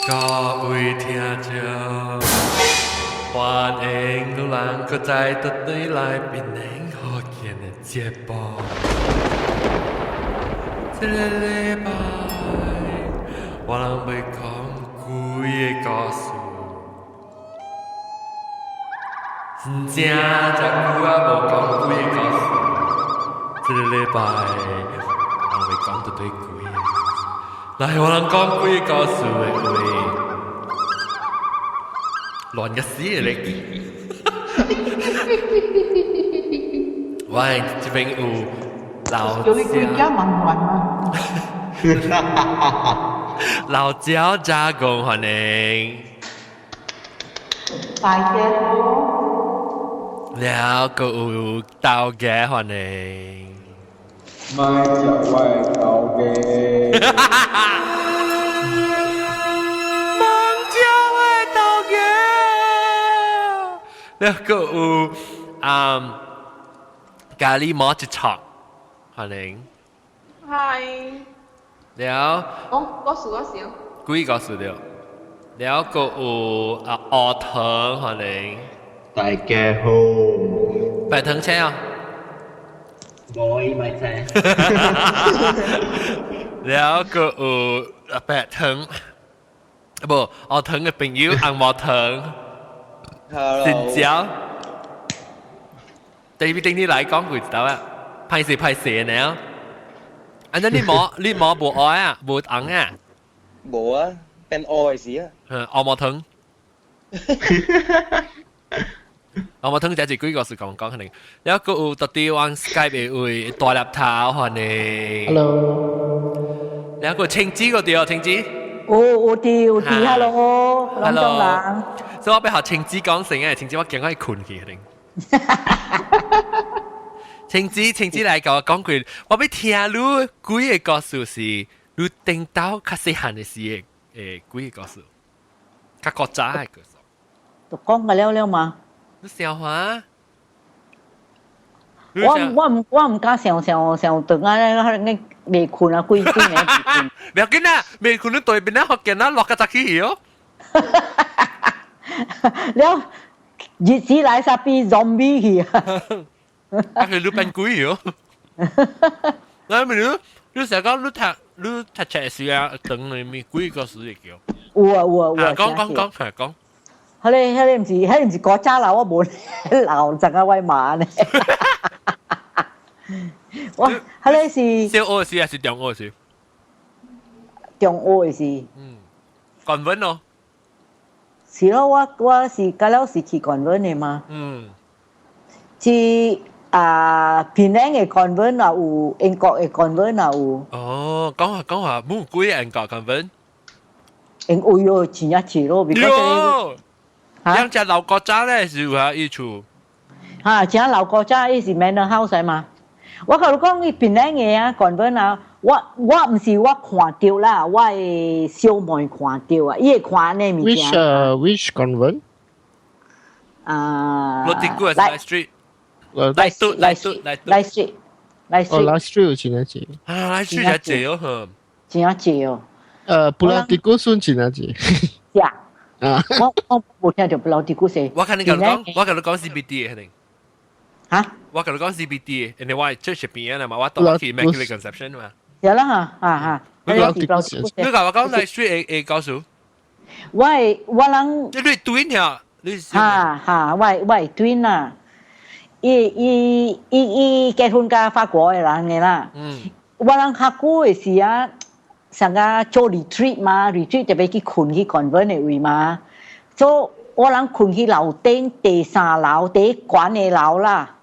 各位听众，欢迎你能够再度对来宾能可见的节目。这个礼拜，我能要讲几个故事。真正久啊无讲几个故事，这个礼拜我要讲一堆几个。来，我能讲几个故事的话，乱个死的你！喂，这边有老有一个家蛮乱吗？老焦加工欢迎，大家好。了个有豆嘅欢迎。卖食我的头家，孟椒的豆嘅，了个有咖喱毛一炒，欢迎。嗨，了我数我少，几个数了，了个有鹅糖欢迎，大家好，白糖车啊，我伊咪知，了个有白糖，不鵝糖嘅朋友紅毛糖，新椒。第二丁你嚟講佢知道啊，派蛇呢？อันนั้น你冇冇愛啊，冇紅啊，冇啊，เป็น愛事啊。鵝毛糖。我冇聽這幾個是講肯定，แล้วก็有特地往 Skype 嘅大粒頭歡迎。Hello。แล้วก็青子嗰啲哦，青子。有，hello，林中人。所以我俾學青子講成嘅，青子我驚我係困去肯定。青子嚟講句，我俾聽你幾個故事是你聽到較細漢嘅時嘅幾個故事，較古早嘅故事。都講個了嘛。你笑話？我唔敢想等啊，你未困啊，幾年未困。唔要緊啊，未困你對邊啊，學見啊，落個雜起哦。了，日子來煞變 zombie 去啊！啊，佢你變鬼哦。我咪你成日講你讀冊時啊，等你咪幾個時嘅叫。有。講。迄唔是國家樓，我冇樓陣啊威馬呢。我迄是小學時還是中學時？中學時。韓文咯。是咯，我是甲了是去韓文嘅嘛。是檳城嘅韓文也有，英國嘅韓文也有。哦，講下，冇幾個英國韓文。有喲，真一次咯，喲。兩隻老國家咧是話一處。正老國家伊是 Manor House 嘛。我甲你講，伊檳城嘅啊，韓文啊，我唔是我看到啦，我係小妹看到啊，伊會看呢物件。Which convent? Lotiku Light Street。Light Street。哦，Light Street 有錢一隻。Light Street 係借咗佢。真一隻哦。Pulatiku 算錢一隻。是啊。我冇聽到Pulatiku寫。我跟你講 CBD 嘅肯定。嚇？我跟你講 CBD 嘅，人哋話係 church 邊啊嘛，我當係 Immaculate Conception 嘛。有啦嚇。你講我講 Light Street 嘅告訴。我人。你對呀？我係對啦。伊結婚加法國嘅人嘅啦。我人較久嘅時啊。成個做 retreat 嘛 ，retreat 就俾佢困去 convent 嘅位嘛，所以我人困去樓頂第3樓第一關嘅樓啦，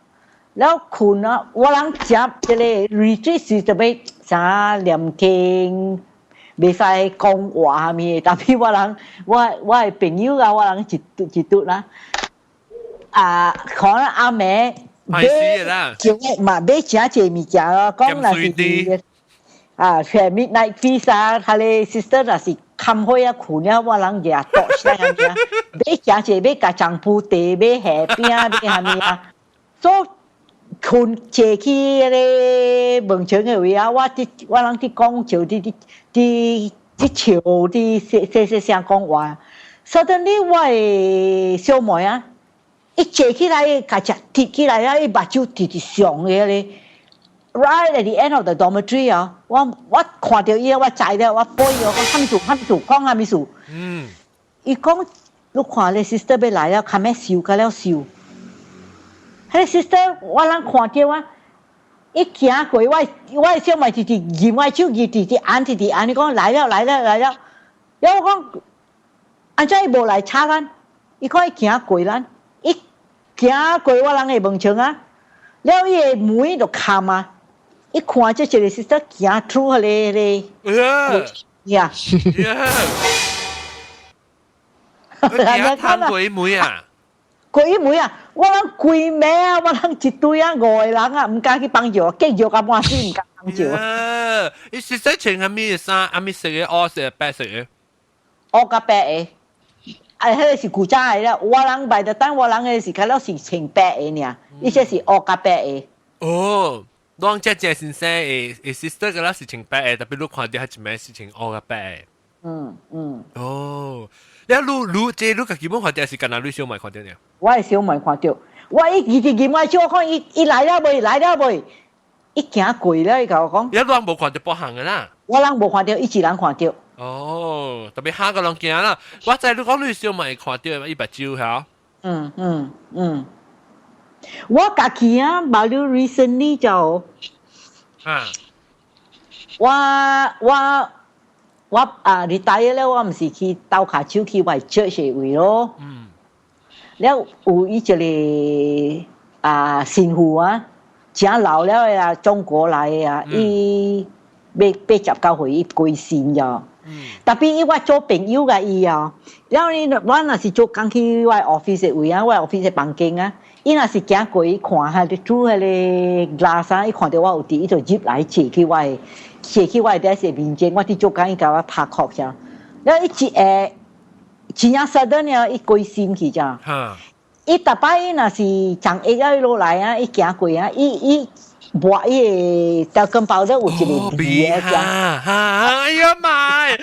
แล้ว困啊，我人接即個 retreat 時就俾啥念經，未使講話咩，但係我係朋友啊，我人一嘟啦，可能阿妹買死啦，嘛買真濟物件咯，講啦是。全 midnight feast 啊，佢哋 sister 就是冚開啊，困啊，我人嘢多聲咁樣，買假嘢買家長鋪地，買蝦餅，買係咪啊？所困坐去嗰啲門牆嘅位啊，我人啲講就啲笑啲些聲講話。Suddenly 我嘅小妹啊，一坐起來，家隻跌起來啊，一把手跌上嘅咧。Right at the end of the dormitory 啊，我看到伊，我知了，我背我喊住，講下咩事？伊講，你看你 sister 要來了，看咩笑個了笑。迄 sister 我人看到啊，一行過我小妹直搖我手，直按，你講來了。然後我講，安怎伊無來插咱？伊講伊行過咱，一行過我人嘅門窗啊，了伊個門就冚啊。一看這個 sister 行 through 咧，呀，你睇鬼妹啊！鬼妹啊！我人鬼妹啊！我人一堆啊外人啊，唔敢去幫助，繼續咁話先唔敢幫助。你實際穿係咩衫？係咩色嘅？黑色、白色嘅？黑甲白嘅，迄個是古早嘅啦。我人賣得單，我人嘅是睇到是穿白嘅爾，呢隻是黑甲白嘅。哦。當只先生誒 sister 嘅啦是穿白嘅，特別你看到係一枚是穿黑嘅白嘅。哦，你你個基本看到是干哪你小妹看到呢？我係小妹看到，我一直我小看伊來了未？一行過了，伊甲我講。你人冇看到北行嘅啦。我人冇看到，伊一人看到。哦，特別下個人行啦。我知你講你小妹看到伊目睭嚇。我家己啊，馬路 recently 就，我retire 了，我唔是去鬥下手去為 church 嘅位咯。了有一個神父啊，真老了嘅啊，中國來嘅啊，伊89歲伊歸信咗。特別伊我做朋友嘅伊啊，了我若是做工去我 office 嘅位啊，我 office 嘅房間啊。伊若是行過伊看下啲煮迄個glass啊，伊看到我有啲，伊就入來坐去我啲是面前，我啲做工伊甲我拍殼啫。然後伊真啊sudden啊，伊歸心去啫。伊逐擺伊若是長一啊落來啊，伊行過啊，伊抹伊個根包咧有一個味啊啫。哎呀媽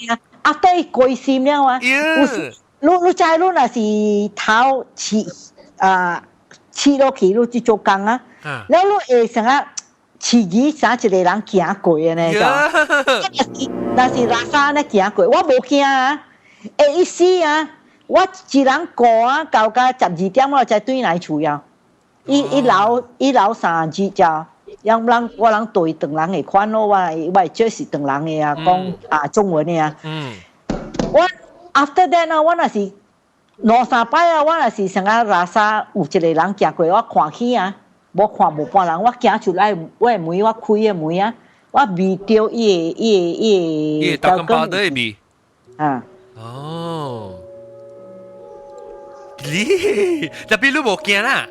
呀！啊，對歸心了啊。你知你若是頭試落去，你去做工啊，แล้ว你會成日試幾三一個人行過嘅呢？若是拉沙呢行過，我無驚啊！一時啊，我一人過啊，到12點我才對來厝呀。伊老3日咋？我人對長人嘅款咯，我即是長人嘅啊，講中文嘅啊。我after that 啊，我若是2-3擺啊，我若是成日拉沙有一個人行過，我看起啊，無看無半人，我行出來，我嘅門我開嘅門啊，我味到伊個大根包都會味。哦，你特別你無驚啦？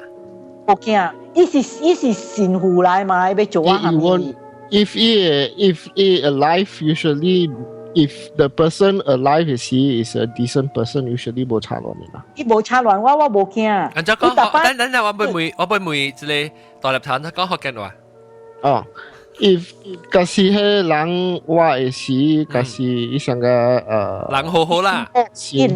無驚，伊是神父來嘛，要做啊。If he alive, usually. If the person alive is a decent person, usually 冇插亂嘅啦。伊冇插亂，我冇驚。人家講，等我背妹一個大立產，講福建話。哦 ，if 假是迄人話嘅時，假是伊上個人好好啦，心好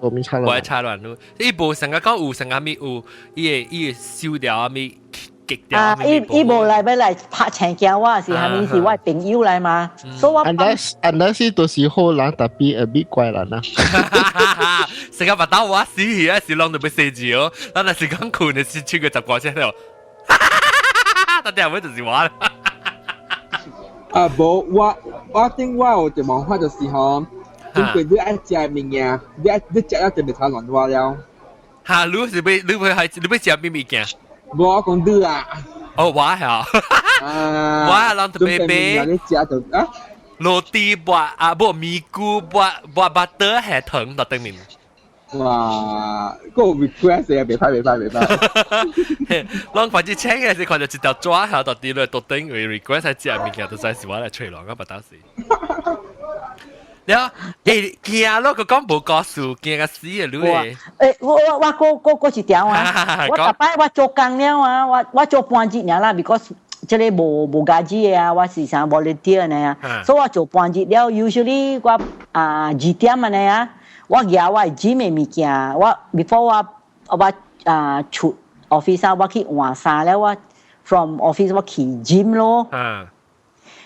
冇咪插亂。冇插亂咯，伊無成個講有成個咪有，伊燒掉啊咪。伊無來要來拍請教我，是係咪是我朋友來嘛？所以我 unless 都是好人，特別a bit 怪人啦。成日話打我死啊，是啷都要死住哦。咱若是講困嘅是超過10個聲咯。但係我就是話啦。無我頂我有一問法就是吼，如果你愛食物件，你食了就袂炒亂話了。嚇，你要食咩物件？無我講你啊！哦，我係我係人特別別。你食到啊？羅蒂不米菇巴德係糖到對面。哇！個 request 啊，袂歹。啷快啲請嘅時，看到一條抓下到啲咧，到頂嘅 request 係食物件，就真係我嚟吹浪啊，不打死。呀，驚咯！佢講無告訴，驚個死啊！你誒，我一條啊！我逐擺我做工了啊！我做半日啦 ，because 即个无家己的啊，我是啥 volunteer 呢啊，所以我做半日了 ，usually 我2点安尼啊，我举我 gym 的物件，我 before 我出 office 啊，我去换衫了，我 from office 我去 gym 咯，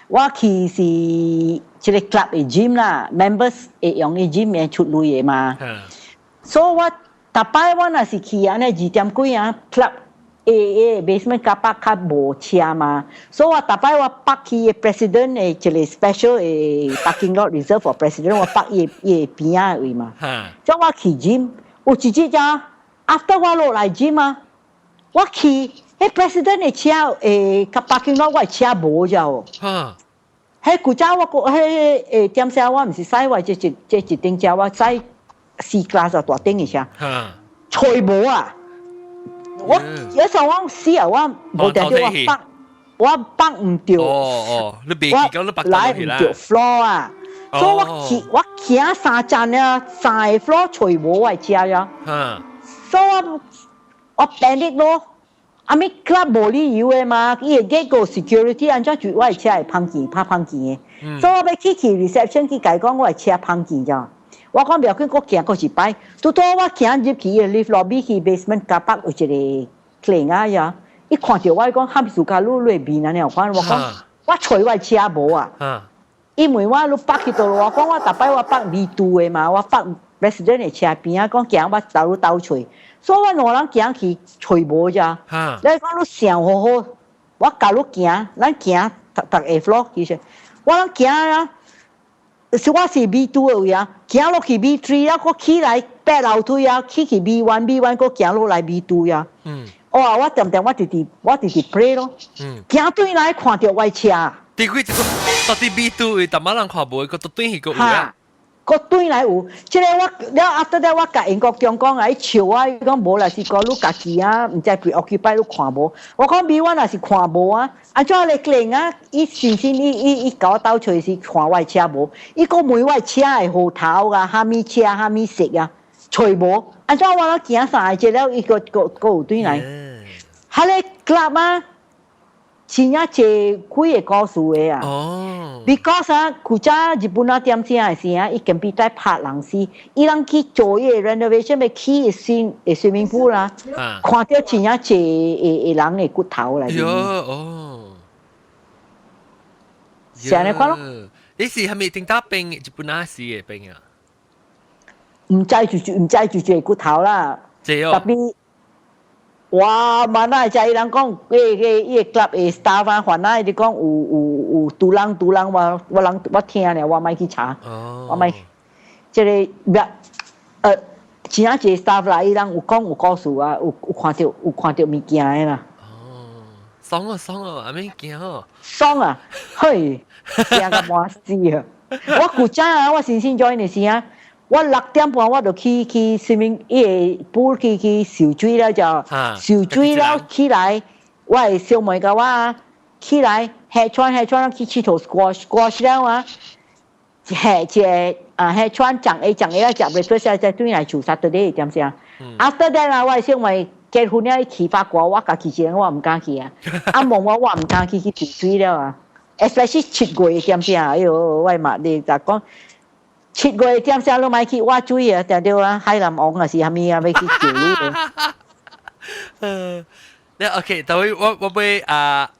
我去是即个 club 的 gym 啦 ，members 会用的 gym 会出类的嘛，所以我逐摆我若是去安尼2点几啊 club。basement car park 较无车嘛，所以我逐摆我park 去 president 的一个 special 的 parking lot reserve for president， 我 park 伊边仔位嘛。所以我去 gym， 有一日啊 ，after 我落来 gym 啊，我去迄 president 的车car parking lot 我的车无咗哦。迄古早我迄点车我毋是驶我这一顶车我驶 C class 啊大顶的车，吹无啊！我有时候我死啊，我无定着我北唔着，你别记讲你北来唔着 floor 啊，所以我行3站啊，3个 floor 吹无我车呀，所以我 panic 咯，阿咪 club 无理由的嘛，伊会 get 个 security 安怎就我车会碰见怕碰见的，所以我要去 reception 去甲伊讲我车碰见咋。我讲不要紧，我行过一摆，拄到我行入去 lift lobby 去 basement car park 有一个 client 啊呀，伊看到我讲喊苏卡路内面安尼，我讲我找我车无啊，因为我路北去倒我讲我逐摆我北2的嘛，我北 resident 的车边啊，讲行我倒找，所以我两人行去找无咋，你讲你想好好，我教你行，咱行逐个 floor 其实，我人行啊。是我是 B2 的位啊，行落去 B3 啊，我起来8楼梯啊，去 B1，我行落来 B2 啊。哇！我点我直 play 咯。行对来看到我车。第几一个到底 B2 位，大马人看无，个到对去个有啊。个对来有，即个我了 after that 我甲英国中讲啊，伊笑我，伊讲无啦是讲你家己啊，毋知 preoccupy 你看无。我讲比我若是看无啊，安怎你κλing啊？伊伊甲我斗找是看我车无，伊讲每我车的号头啊，虾米车虾米色啊，找无。安怎我咧行3个节了，伊个有对来。哈咧 club 啊，真正济几个故事的啊。because 啊，古早日本啊点正的时啊，伊跟比在拍人死，伊人去做伊 renovation 要起swimming pool 啦，看到真正济人的骨头来。是安尼看咯。你是还没听到病日本啊死的病啊？唔知就骨頭啦。特別我萬那就伊人講，伊個 club 嘅 staff 啊，還那伊講有獨人，我聽咧，我咪去查，我咪即個真啊一個 staff 啦，伊人有講有故事啊，有看到物件嘅啦。爽啊，阿咪驚哦。爽啊，嘿，驚個滿死啊！我古早啊，我新 join 嘅時啊。我6點半我就去 swimming 伊個 pool 去游水了就，游水了起來，我係小妹個我起來下川去佚佗 squash 了啊，下川講了食 breakfast 再轉來做 Saturday 點先啊 ？After that 啊，我係小妹結婚了去法國，我家己一個我唔敢去啊，阿夢我唔敢去游水了啊 ，especially 7月點先啊，哎呦，我媽你就講。7月點先都買去挖水啊，對啊，海南王啊是蝦米啊，要去釣魚嘅。你 OK，但係我俾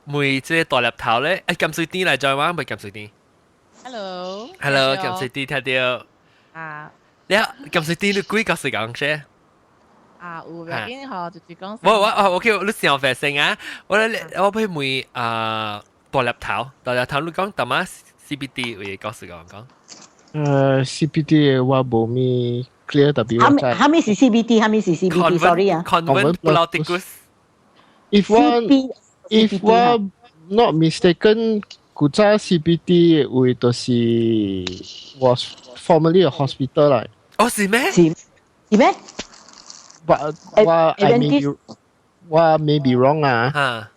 每即係大粒頭咧，金水啲嚟再玩，唔係金水啲。Hello，金水啲睇到。你金水啲你幾個時間先？有別緊嗬，就講。我 OK，你想發聲啊？我俾每大粒頭你講點啊 ？CBD 會講時間講。CBD 我無咪 clear 特別。蝦米是 CBD？Sorry 啊。Convent Politicus。If我 not mistaken，古早 CBD 位就是 was formerly a hospital 嚟。哦，是咩？是咩？我 may be wrong 啊。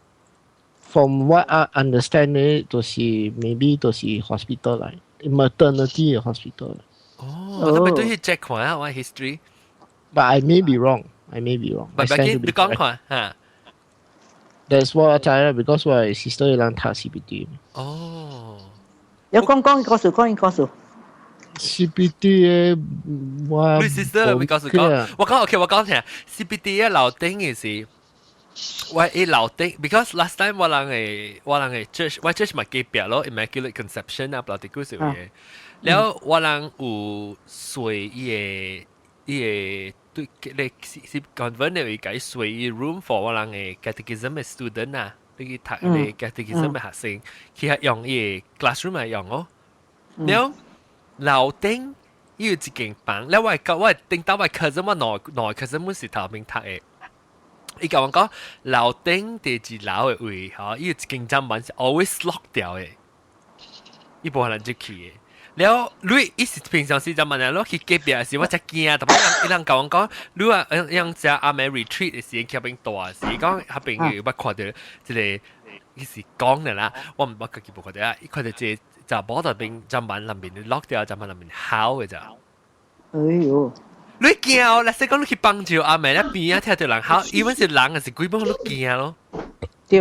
From what I understand 咧，就是 maybe 就是 hospital 嚟。maternity hospital. Oh, but do you check 看啊？我 history. But I may be wrong. But 你講看， That's what 我知啦，because 我 sister 人讀 CBD。哦，有講告訴，講告訴。CBD 嘅我你 sister 會告訴講，我講 OK，我講聽 CBD 嘅樓頂嘅是。我誒樓頂 because last time 我人嘅 church 我 church 咪隔壁咯 Immaculate Conception 啊，不知幾時嘅，然後我人有睡伊個對你是 convert 嘅一睡伊 room for 我人嘅 catechism 嘅 student 啊，你去讀你 catechism 嘅學生，佢係用伊個 classroom 嚟用哦，然後樓頂伊有一間房，然後我頂到我 cousin 我內 cousin 我是頭面讀嘅。伊甲我講樓頂第一樓嘅位，吼，伊有一間站板是 always lock 掉嘅，伊無可能入去嘅。然後你伊是平常時站板咯，去隔壁時我真驚，特別伊人甲我講，你話樣只阿妹 retreat 嘅時，佢邊大時，講下邊有捌看到即個，伊是講嘅啦，我唔捌家己無看到啊，伊看到即就冇到邊站板內面 lock 掉，站板內面好嘅咋。哎呦！你驚哦！嗱，即講你去幫助阿妹咧邊啊，聽到人好，以為是人還是鬼幫你驚咯。對，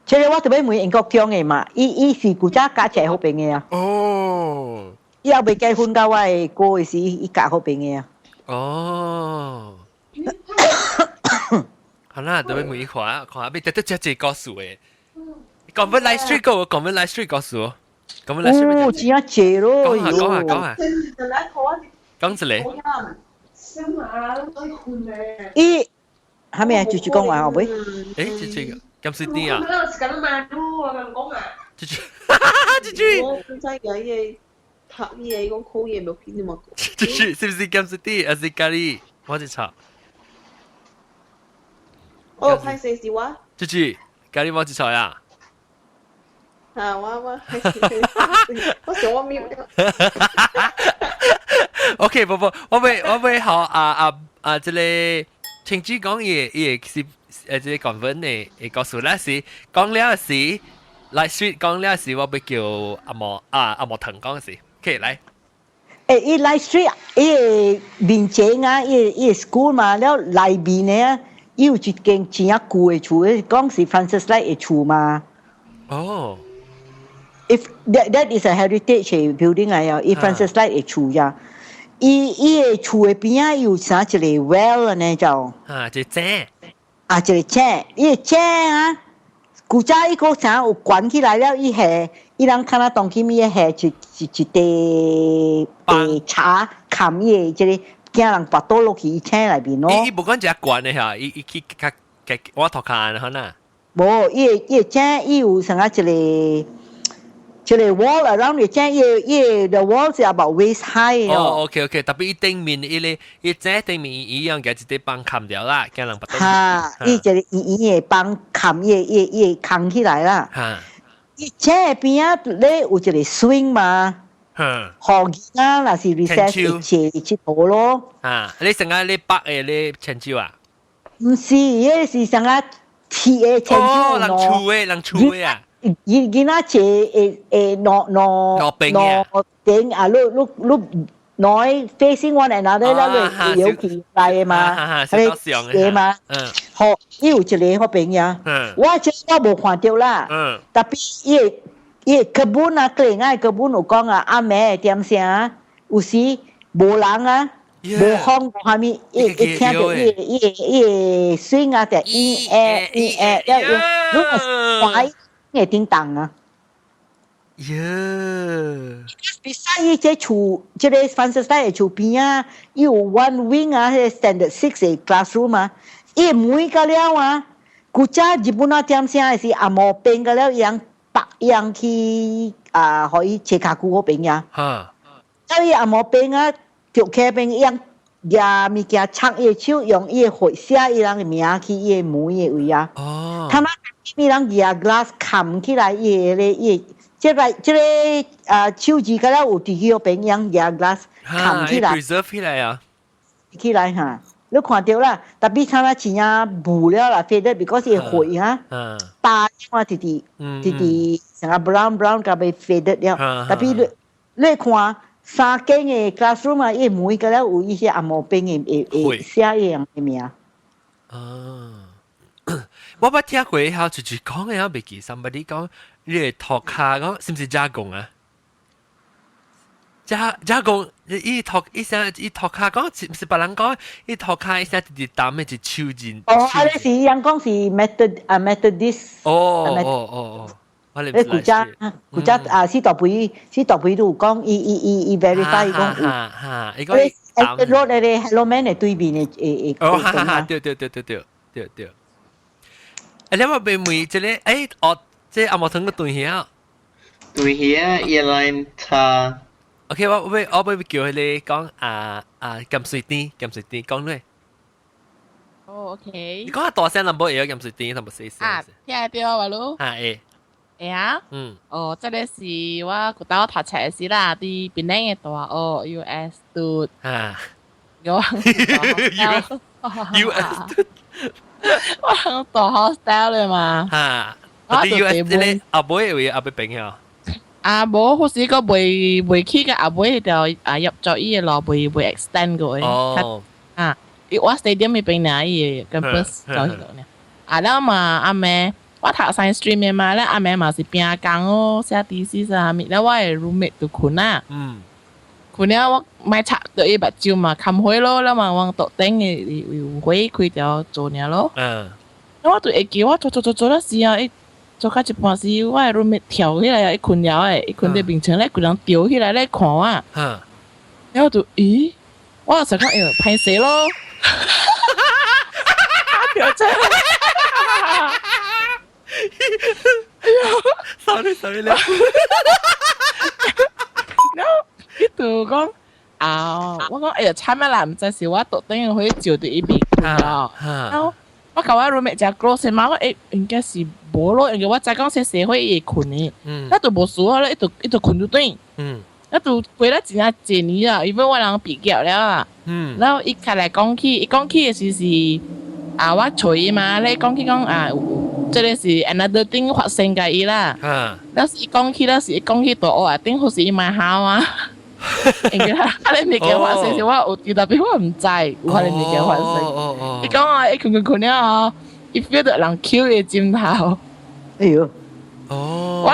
即係我特別問英國強嘅嘛，伊是古早家姐好病嘅啊。哦。伊後未結婚到我嘅哥嘅時，伊家好病嘅啊。哦。好啦，特別問伊看，看邊得只告訴嘅。講返 live stream 個，講返 live stream 告訴我，講返 live stream。哦，真係謝咯。講下。講一嚟。伊係咪啊？住講話後尾。誒，住咁少啲啊？住。我本身有嘢拍嘢，講好嘢冇片點嘛？住，是唔是咁少啲？還是咖喱？我就查。哦，拍攝是話？住，咖喱我就查呀。我想我咪。OK，不，我會好這裡請主講嘢是這個講文嘅告訴啦是講了是來 street 講了是我會叫阿莫騰講是 OK 來。誒，伊來 street 伊面前啊，伊 school 嘛，แล้ว內邊呢，伊有一間真係舊嘅厝，講是 Francis Lai 嘅厝嘛。哦。If that is a heritage building 嚟啊，伊 Francis Lai 嘅厝呀。伊個厝嘅邊啊有啥一個 well 呢就啊，一個井啊，一個井，伊個井啊，古早伊個啥有關起來了，伊係伊人看到當起咪係一地茶冚伊個，即個驚人拔倒落去伊井內邊咯。伊無講只關嘅嚇，伊去我頭看可能。無，伊個井伊有啥一個。這個 wall around 你講the wall 是 about waist high 哦。OK， 特別伊頂面伊這頂面伊樣嘅一啲幫冚掉啦，驚人不到。嚇，伊這個伊個幫冚伊扛起來啦。嚇，伊這邊啊咧有一個 swing 嘛。嚇。學兒啊，那是 recess 一切頭咯。啊，你成日你北嘅你青椒啊？唔是，伊是成日鐵嘅青椒咯。哦，人厝嘅啊。伊那隻攞頂啊，碌nói facing one another 啦，你有奇怪嘅嘛，係嘅嘛，學要一個學朋友，我真我冇看到啦，特別伊kebun 啊，佢哋kebun有講啊，阿妹點聲，有時冇人啊，冇風下面，伊聽到伊聲啊，就如果快嘅叮當啊。Beside 伊隻厝，即個 Francis Lai 嘅厝邊啊，有 one wing 啊，係 standard 6嘅 classroom 啊，伊每個了啊，古早日本啊點聲係阿毛變個了樣白樣去可以切卡古嗰邊啊，所以阿毛變啊，條街邊樣呀物件插伊手，用伊個寫伊人嘅名去伊個門嘅位啊，他媽伊人呀 glass 冚起來伊個伊。即個手指嗰度有啲個邊樣嘢 glass 冚起來 ，preserve 起來啊，起來嚇，你看到啦，特別睇下前啊霧了啦 ，faded because 係灰啊，大我啲成個 brown 個被 faded 了，特別你看三間嘅 classroom 啊，伊每個咧有一些阿毛邊嘅寫一樣嘅名。我捌聽過後就講嘅，我未記 somebody 講你嘅頭殼講是唔是加工啊？加工伊頭殼講是唔是別人講伊頭殼伊聲直直打咩就抽筋。哦，啊，你是人講是 Methodist。哦，我哋古家啊，司徒培都講伊 verify 講。嚇，伊講。攞你哋 Hello Man 嚟對面嘅哦，哈，對。你話俾妹即係誒，我即係阿莫騰個對象。對象，airline 他。OK，我俾叫你講咁水啲講咧。哦，OK。你講下大聲 number 嘢咁水啲，number 四。啊，聽得到話咯。啊。哦，即係是我古到讀冊時啦，啲邊靚嘅度啊，哦 ，US 度。我 US 我讀 hostel เลย嘛。啲 US 咧阿妹會阿妹平嘅。冇，好似個未去嘅阿妹就入咗依個未 extend 嘅。哦。我 stadium 咪邊呢？依 campus 就喺度呢。แล้ว嘛阿妹。我讀 science stream 嘅嘛，咧阿妹嘛是邊工哦，寫 thesis 啊，แล้ว我嘅 roommate 就คุณ啊，คุณเนี่ย我ไม่ชักตัวเองแบบจิวมาคำห้อย咯แล้วมาวังโตเต็งห้อยคุยเดียว做เนี่ย咯，แล้ว我ตัวเอง我做咗時啊，做開一半時我嘅 roommate 跳起來，困了誒，困喺邊層咧，佢人掉起來咧看我，แล้ว我就咦，我成日誒拍死咯，掉出。sorry 咧。itu 講我講慘咩啦，唔知是我特登可以照到一邊咯。我舊我 roommate 就 close 嘛，我應該是冇咯，因為我再講些社會嘢困嘅，那就冇數啦，一直困到對，那就過咗真係幾年啊，因為我人畢業了啊，然後一開來講起嘅時是我隨嘛，你講起即係是 another thing 發生嘅嘢啦。แล้ว是講起ตัว我啊，頂好似買考啊。應該你未嘅發生時，我有記得俾我唔知，我你未嘅發生。你講我困了，一 feel 到人 Q 嘅尖頭。哎呦！我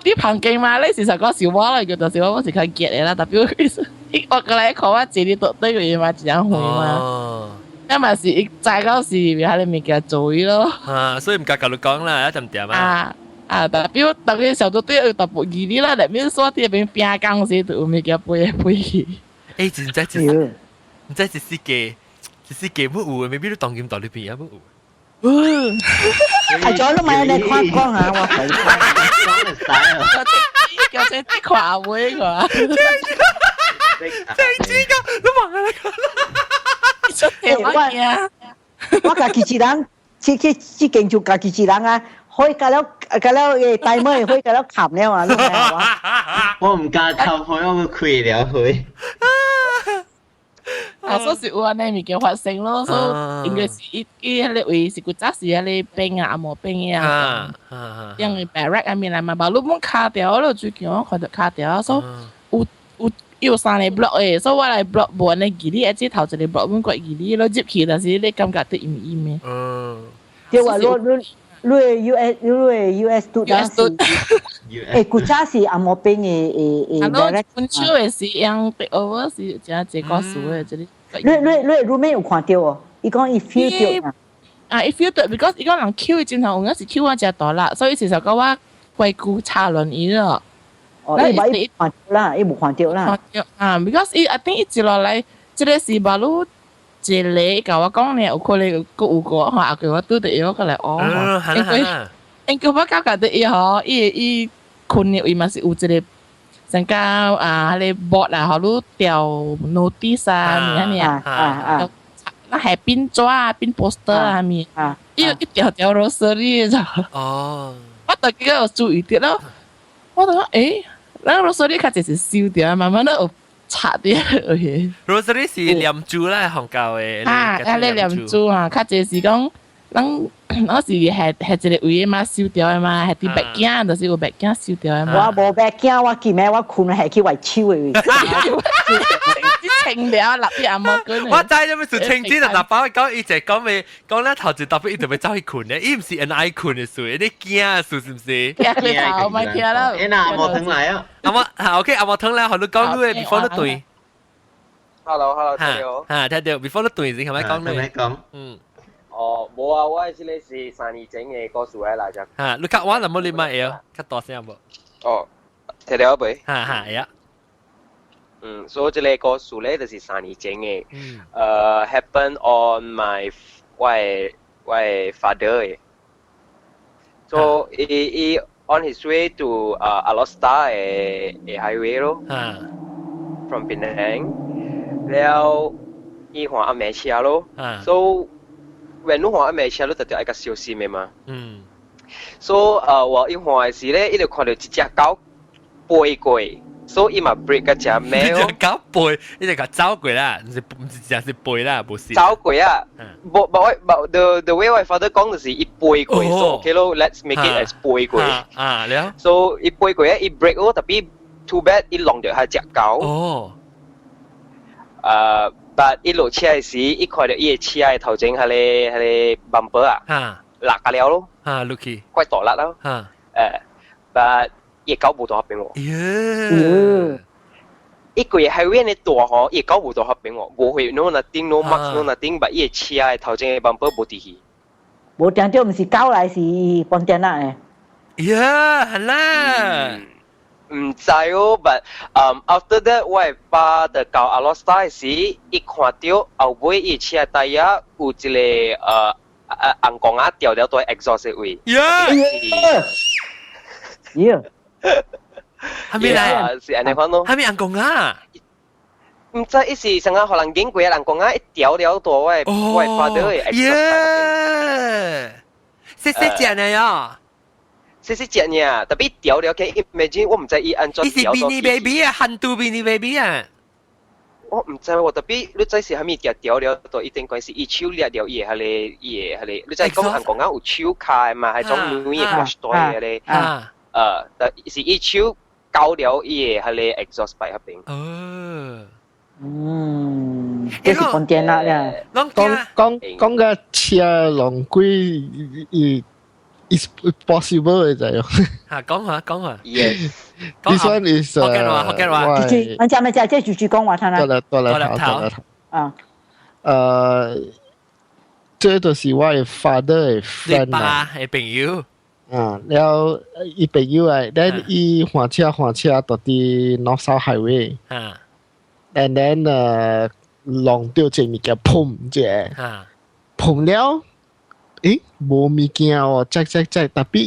啲朋友嘛，你事實講是我嚟嘅，但是我是佢結嘅啦，特別我過來講我自己讀對嘅嘢嘛，自然會嘛。因為是一再嗰時，喺你面嘅做嘢咯。所以唔夾夠你講啦，一陣點啊？代表特別時候都要特別易啲啦，入面所啲入邊邊間時都面嘅背去。真係唔知是司機乜嘢，未必都當劍道裏邊有乜嘢。係咗都買你框框下我睇。叫隻啲跨會㗎。真係㗎，你問下你講。出條乜嘢啊？我家己一人，只勁就家己一人啊，可以隔了誒大妹可以隔了冚了啊，你明嘛？我唔加冚開，我會開了開。所以有安尼物件發生咯，所以應該是伊迄個位是古早時迄個兵啊，冇兵啊，因為 barrack 啊面來嘛，把路門卡掉咯，最近我看到卡掉，所以有三個 block 誒，所以我來 block 無安尼記哩，一隻頭一個 block 本個記哩，攞入去，但是你感覺得陰陰嘅。對話你 US 讀啦是，誒古早時阿冇兵誒。啊，本手誒是樣 take over 是真係個數誒，這裡。你 roommate 有看到哦？伊講伊 feel 到啊，伊 feel 到 ，because 伊講人 Q 嘅鏡頭，有陣時 Q 我只大啦，所以其實講我貴顧差輪椅咯。伊看啦，伊冇看到啦。because 伊 I think 伊接落嚟，即個是馬路一個甲我講咧，有可能有個我叫我拄着伊，我過來因為我感覺得伊吼，伊困嘅位嘛是有一個。成個迄個 board 啊，好多條 notice 啊，咩啊，那係邊紙啊，邊 poster 啊，咩啊，一條 rosary 就，我大家有注意啲咯，我就講那 rosary 佢就是燒掉，慢慢都有擦啲嘢。rosary 是念珠啦，韓教嘅。你念珠啊，佢就是講。嗰時係一個位嘛燒掉嘅嘛，係啲白鏡，就是有白鏡燒掉嘅嘛。我冇白鏡，我見咩我困係去圍超嘅。清了，立啲阿毛根。我知因為是清真啊，大寶講伊就講咩講咧頭就特別伊就要走去困咧，伊唔是人愛困嘅事，你驚啊事是唔是？驚佢頭咪驚啦。誒嗱，我等嚟啊。阿我嚇 OK， 阿我聽咧，你講你 before 你對。Hello， 聽到。嚇聽到 before 你對先係咪講你？係咪講？哦，冇啊，我係呢是三年整嘅歌數喺嚟啫。嚇，你夾我能冇你買嘢？夾多聲冇？哦，聽到未？嚇嚇係啊。所以這個歌數咧就是三年整嘅。happen on my father 嘅。So he on his way to Alostar 嘅 highway 咯。from Penang， แล้ว伊換阿妹車咯。So when 你換阿妹車，你就要一個小心嘅嘛。So 我一換嘅時咧，伊就看到一隻狗飛過。所以嘛 break 個隻咩咯？隻狗背，呢隻狗走過啦，唔是淨係背啦，冇事。走過啊！the way my father 講就是一背過，所以 OK 咯 ，let's make it as 背過。了。So 一背過啊，一 break 咯，特別 too bad 一弄到係隻狗。but 一落車嘅時，一看到伊嘅車嘅頭前係你 bumper 啊，落架了咯。Lucky， 怪大辣咯。but 伊狗冇到合併喎。一個月係為你大嗬，伊狗冇到合併喎，冇會 no nothing no marks no nothing，but 伊車嘅頭前嘅 bumper 冇跌起。冇定咗唔是狗嚟，是幫電啦誒。係啦。唔知哦 ，but after that 我係爸就教阿羅斯達時，一看到後尾伊車底下有一個紅光啊掉到對 exhaust 嘅位。係咪嚟？是安尼款咯。係咪紅光啊？唔知一時成日可能經過紅光啊，一掉到對我係爸到嘅 exhaust。細細隻嚟啊！細細隻呢，特別掉了嘅 imagine 我唔知伊安怎掉到。伊是 Beanie Baby 啊，韓都 Beanie Baby 啊。我唔知喎，特別你知是係咪掉了到一定關係，伊手裂了伊係你，你知講韓國人有手卡嘛，係種女嘅 push 袋嘅咧。但是伊手搞了伊係你 exhaust pipe 入邊。這是關鍵啦咧。講個車龍龜It's possible 嘅就係。講下。Yes。This one is 學嘅話。我知咪就即係住講話聽啦。多嚟頭。這就是我嘅 father 嘅 friend 啊。你爸嘅朋友。แล้ว伊朋友啊 ，then 伊換車到啲 North South Highway。and then 浪掉隻物件砰啫。砰了。誒，冇物件哦，即，特別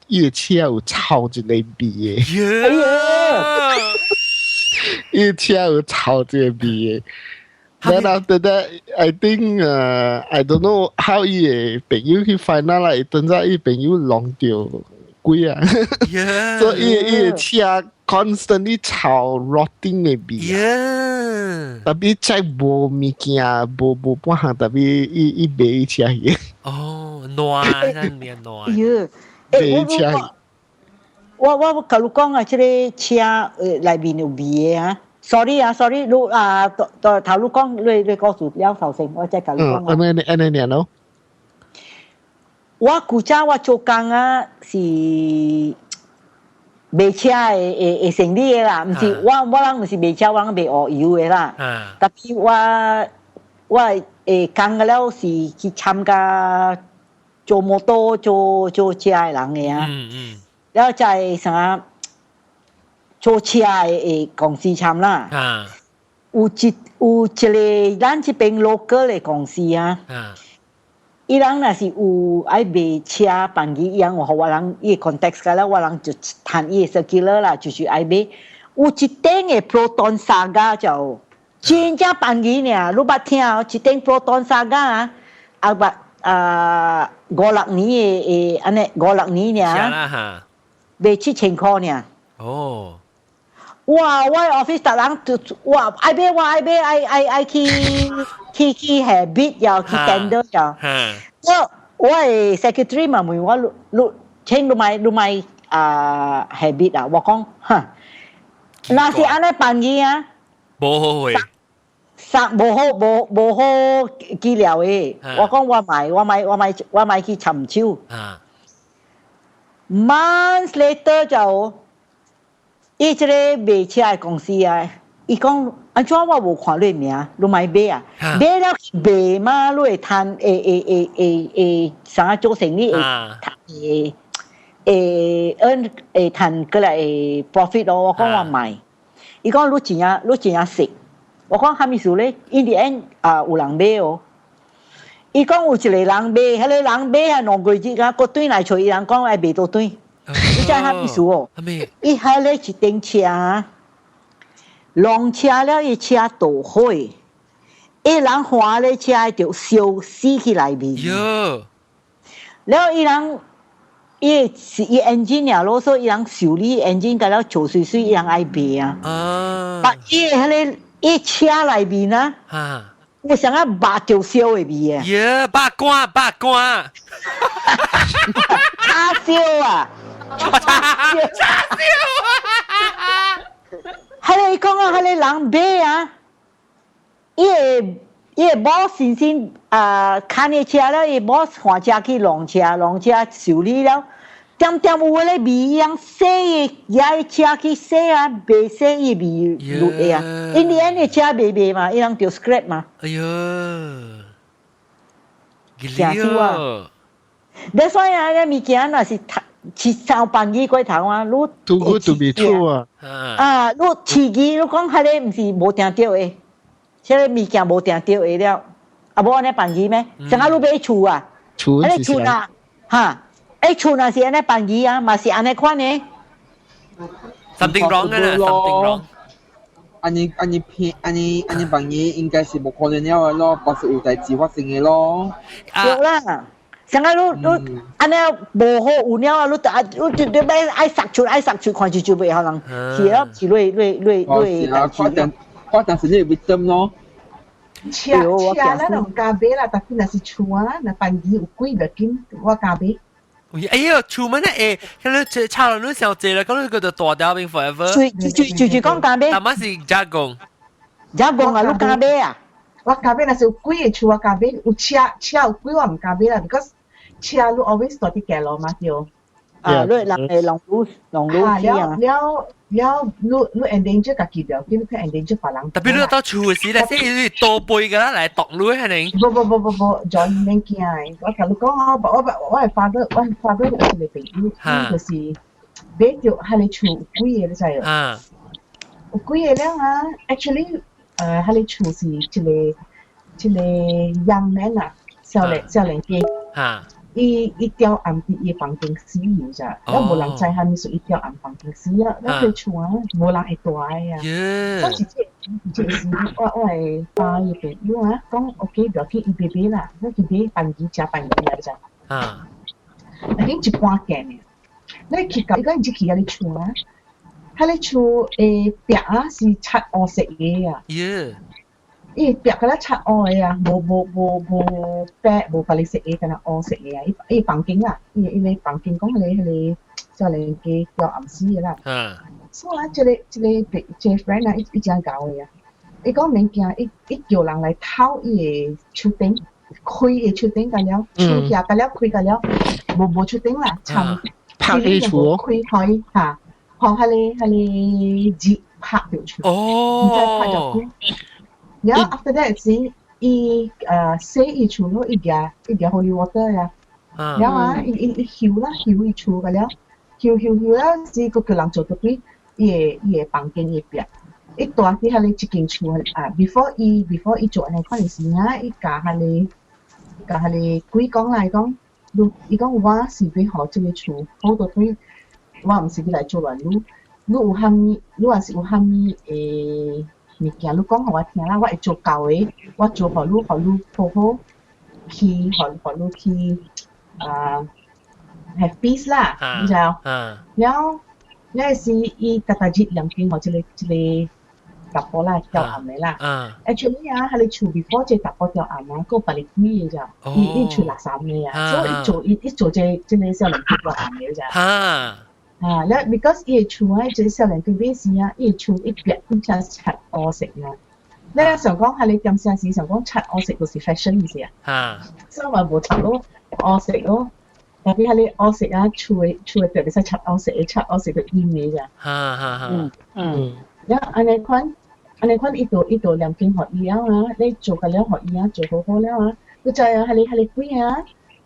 伊個車有臭一個味嘅，伊個車有臭一個味嘅。Then after that, I think I don't know how 伊個朋友去 find out 啦，等陣伊朋友弄掉鬼啊，所以伊個車 constantly 臭 rotting 嘅味。特別真係冇物件，冇半行，特別伊買車嘅。暖，真係暖。買車。我假如講啊，即個車裏面有味嘅啊 ，sorry， 你頭你講你告訴了頭先，我再假如講啊。安尼咯。我古早我做工啊是。賣車嘅生意嘅啦，唔是我人唔是賣車，我人賣鵝油嘅啦。特別我工嘅了是去參加做摩托做車嘅人嘅啊。然後就係啥做車嘅公司參啦。有一個咱這邊 local 嘅公司啊。伊人若是有愛賣車辦機樣，我人伊 context 個啦，我人就談伊 circular 啦，就是愛賣。有一頂嘅 Proton Saga 就真正辦機呢，你捌聽哦？一頂 Proton Saga 啊，5-6年嘅安尼5-6年呢，賣7000塊呢。哦。哇！我 office 特人哇，愛買去 habit 又去 tender 又。我係 secretary 嘛，問我請你買habit 啊，我講，嗱是安尼辦嘅啊。冇會。殺無好資料嘅。我講我買去尋找。months later 就，伊這個賣車嘅公司啊，伊講安怎我無看你名，你買買啊？買了賣嘛，你會賺啥做生意會賺過來 profit 咯。我講我買，伊講你真正識。我講蝦米事咧 ？In the end 有人買哦。伊講有一個人買，迄個人買係兩個月啊，個對來找伊人講愛賣到對。你知蝦米事哦？伊迄個一頂車，浪車了伊車倒開，伊人花咧車就燒死起來面。然後伊人伊是伊 engineer 咯，所以伊人修理 engine 個了做水伊人愛賣啊。把伊迄個伊車內面啊，我想要把就燒嘅味啊！耶，八卦，叉燒啊！叉燒啊！係你講啊，係你人買啊！伊個 boss 先看你車了，伊 boss 換車去浪車修理了。點有嗰個味樣洗嘅，車去洗啊，未洗伊味落嚟啊！因啲人嘅車未嘛，伊人就 scrap 嘛。哎呀，真少啊！你所以啊，啲物件若是上班機過頭啊，你 too good to be true 啊！你市機你講係你唔是無定到嘅，即係物件無定到嘅了，無安尼辦機咩？成日你買厝啊，你厝啊，嚇！厝那是安尼辦機啊，嘛是安尼款呢。something wrong 啊，something wrong。安尼辦機應該是無可能了咯，不是有代志發生嘅咯。對啦，成日你安尼無好有了啊，你愛殺出，看住就袂可能，是啊，是累。我當時你會點咯？車咱就唔加買啦，但係若是厝啊，若辦機有貴就緊，我加買。哎呀，出門咧誒，炒落你小姐啦，咁你個就大條變 forever。就講加買。但係是加工啊，你加買啊？我加買若是有貴嘅厝，我加買；有車有貴我唔加買啦 ，because 車你 always 多啲嘅咯嘛，叫。你人浪路去啊。了，你 endanger 家己了，點解 endanger 別人？特別你到厝時咧，即係你多背㗎啦，嚟讀女係你。不，John 免驚嘅。我同你講，我係 father 有一個朋友，就是買條係你厝有貴嘅，你知啊？有貴嘅了啊 ，actually 係你厝是一個 young man 啊，少年家。伊掉暗啲伊房間死咗咋，因為無人知係咪屬伊掉暗房間死啊，那佢厝啊無人會住嘅啊。當時即係我係帶伊朋友啊，講 OK 不要緊，伊買啦，那就買辦機加辦機嚟咋。已經一半件嘅，你去到伊講只去嗰啲厝啊，喺你厝誒壁啊是漆黑色嘅啊。伊壁嗰啲漆黑嘅啊，無白無白色嘅，嗰啲黑色嘅啊。伊房間啊，伊個房間講迄個少年家掉暗死嘅啦。所以啊，一個 friend 啊，伊真搞嘅啊。伊講免驚，伊叫人來偷伊個厝頂，開伊厝頂㗎了，厝下㗎了，開㗎了，無厝頂啦，長拍起厝，開開嚇，學下你接拍條厝，唔知拍咗邊。然後 after that 時，伊洗伊厝咯，伊夾 holy water 呀，然後啊，伊燒伊厝㗎了，燒啦，時個叫人做到對，伊個房間伊壁，伊住喺下你一間厝啊 ，before 伊做安尼款嘅事啊，伊甲下你鬼講來講，伊講我是要互即個厝好到對，我唔是要來做亂路，你有蝦米，你若是有蝦米誒。物件你講互我聽啦，我會做夠嘅，我做互你好好去，互你去have peace 啦，你知冇？然後時伊特日兩邊互一個搭波啦，掉暗嘅啦。actually 啊，喺你厝 before 即搭波掉暗啊，個別你貴嘅咋，伊厝垃圾嘅啊，所以伊做即個少年掉暗嘅咋。แล้ว because 伊個厝啊，即少年家買時啊，伊個厝一邊好似漆黑色啊，你想講係你點先時想講擦我食就是 fashion 意思啊？所以話冇擦咯，我食咯。特別係你我食啊，除特別係擦我食嘅意味咋。安尼款一度兩件學醫啊，你做嘅了學醫啊，做好好了啊，你就係你幾啊？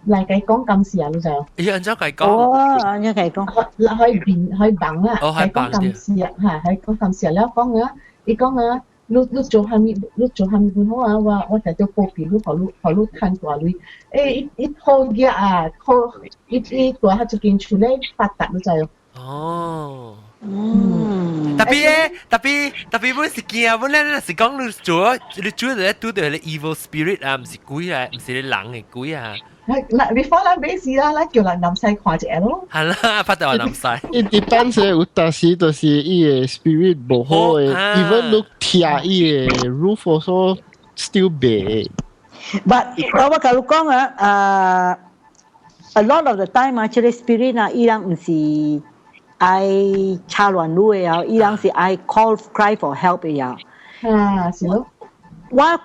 嚟計講咁事啊，你就。咦，按照計講。哦，按照計講。可以綁啊，係講咁事啊，係講咁事啊，แล้ว講啊，你講啊。ลูกโจฮามิคุณเขาว่าแต่ตัวโปปีลูกขอลูกทันกว่าลุยอีโคเกียอีตัวเขาจะกินชูเล่ปัดตัดรู้ใจอ๋อtapi pun sekian pun lah sekarang lu jual dah tu dah evil spirit唔是鬼啊，唔是你人嘅鬼啊。嗱 before 啦，俾事啦，叫人南西看隻咯。係啦，發到南西。It depends 有當時就是伊個 spirit 無好嘅 ，even look 貼伊個 roof also still bad。But 我kalau講啊，a lot of the time 啊，這個 spirit 啊，伊人唔是愛插亂路嘅啊，伊人是愛 cry for help 嘅啊。是咯。我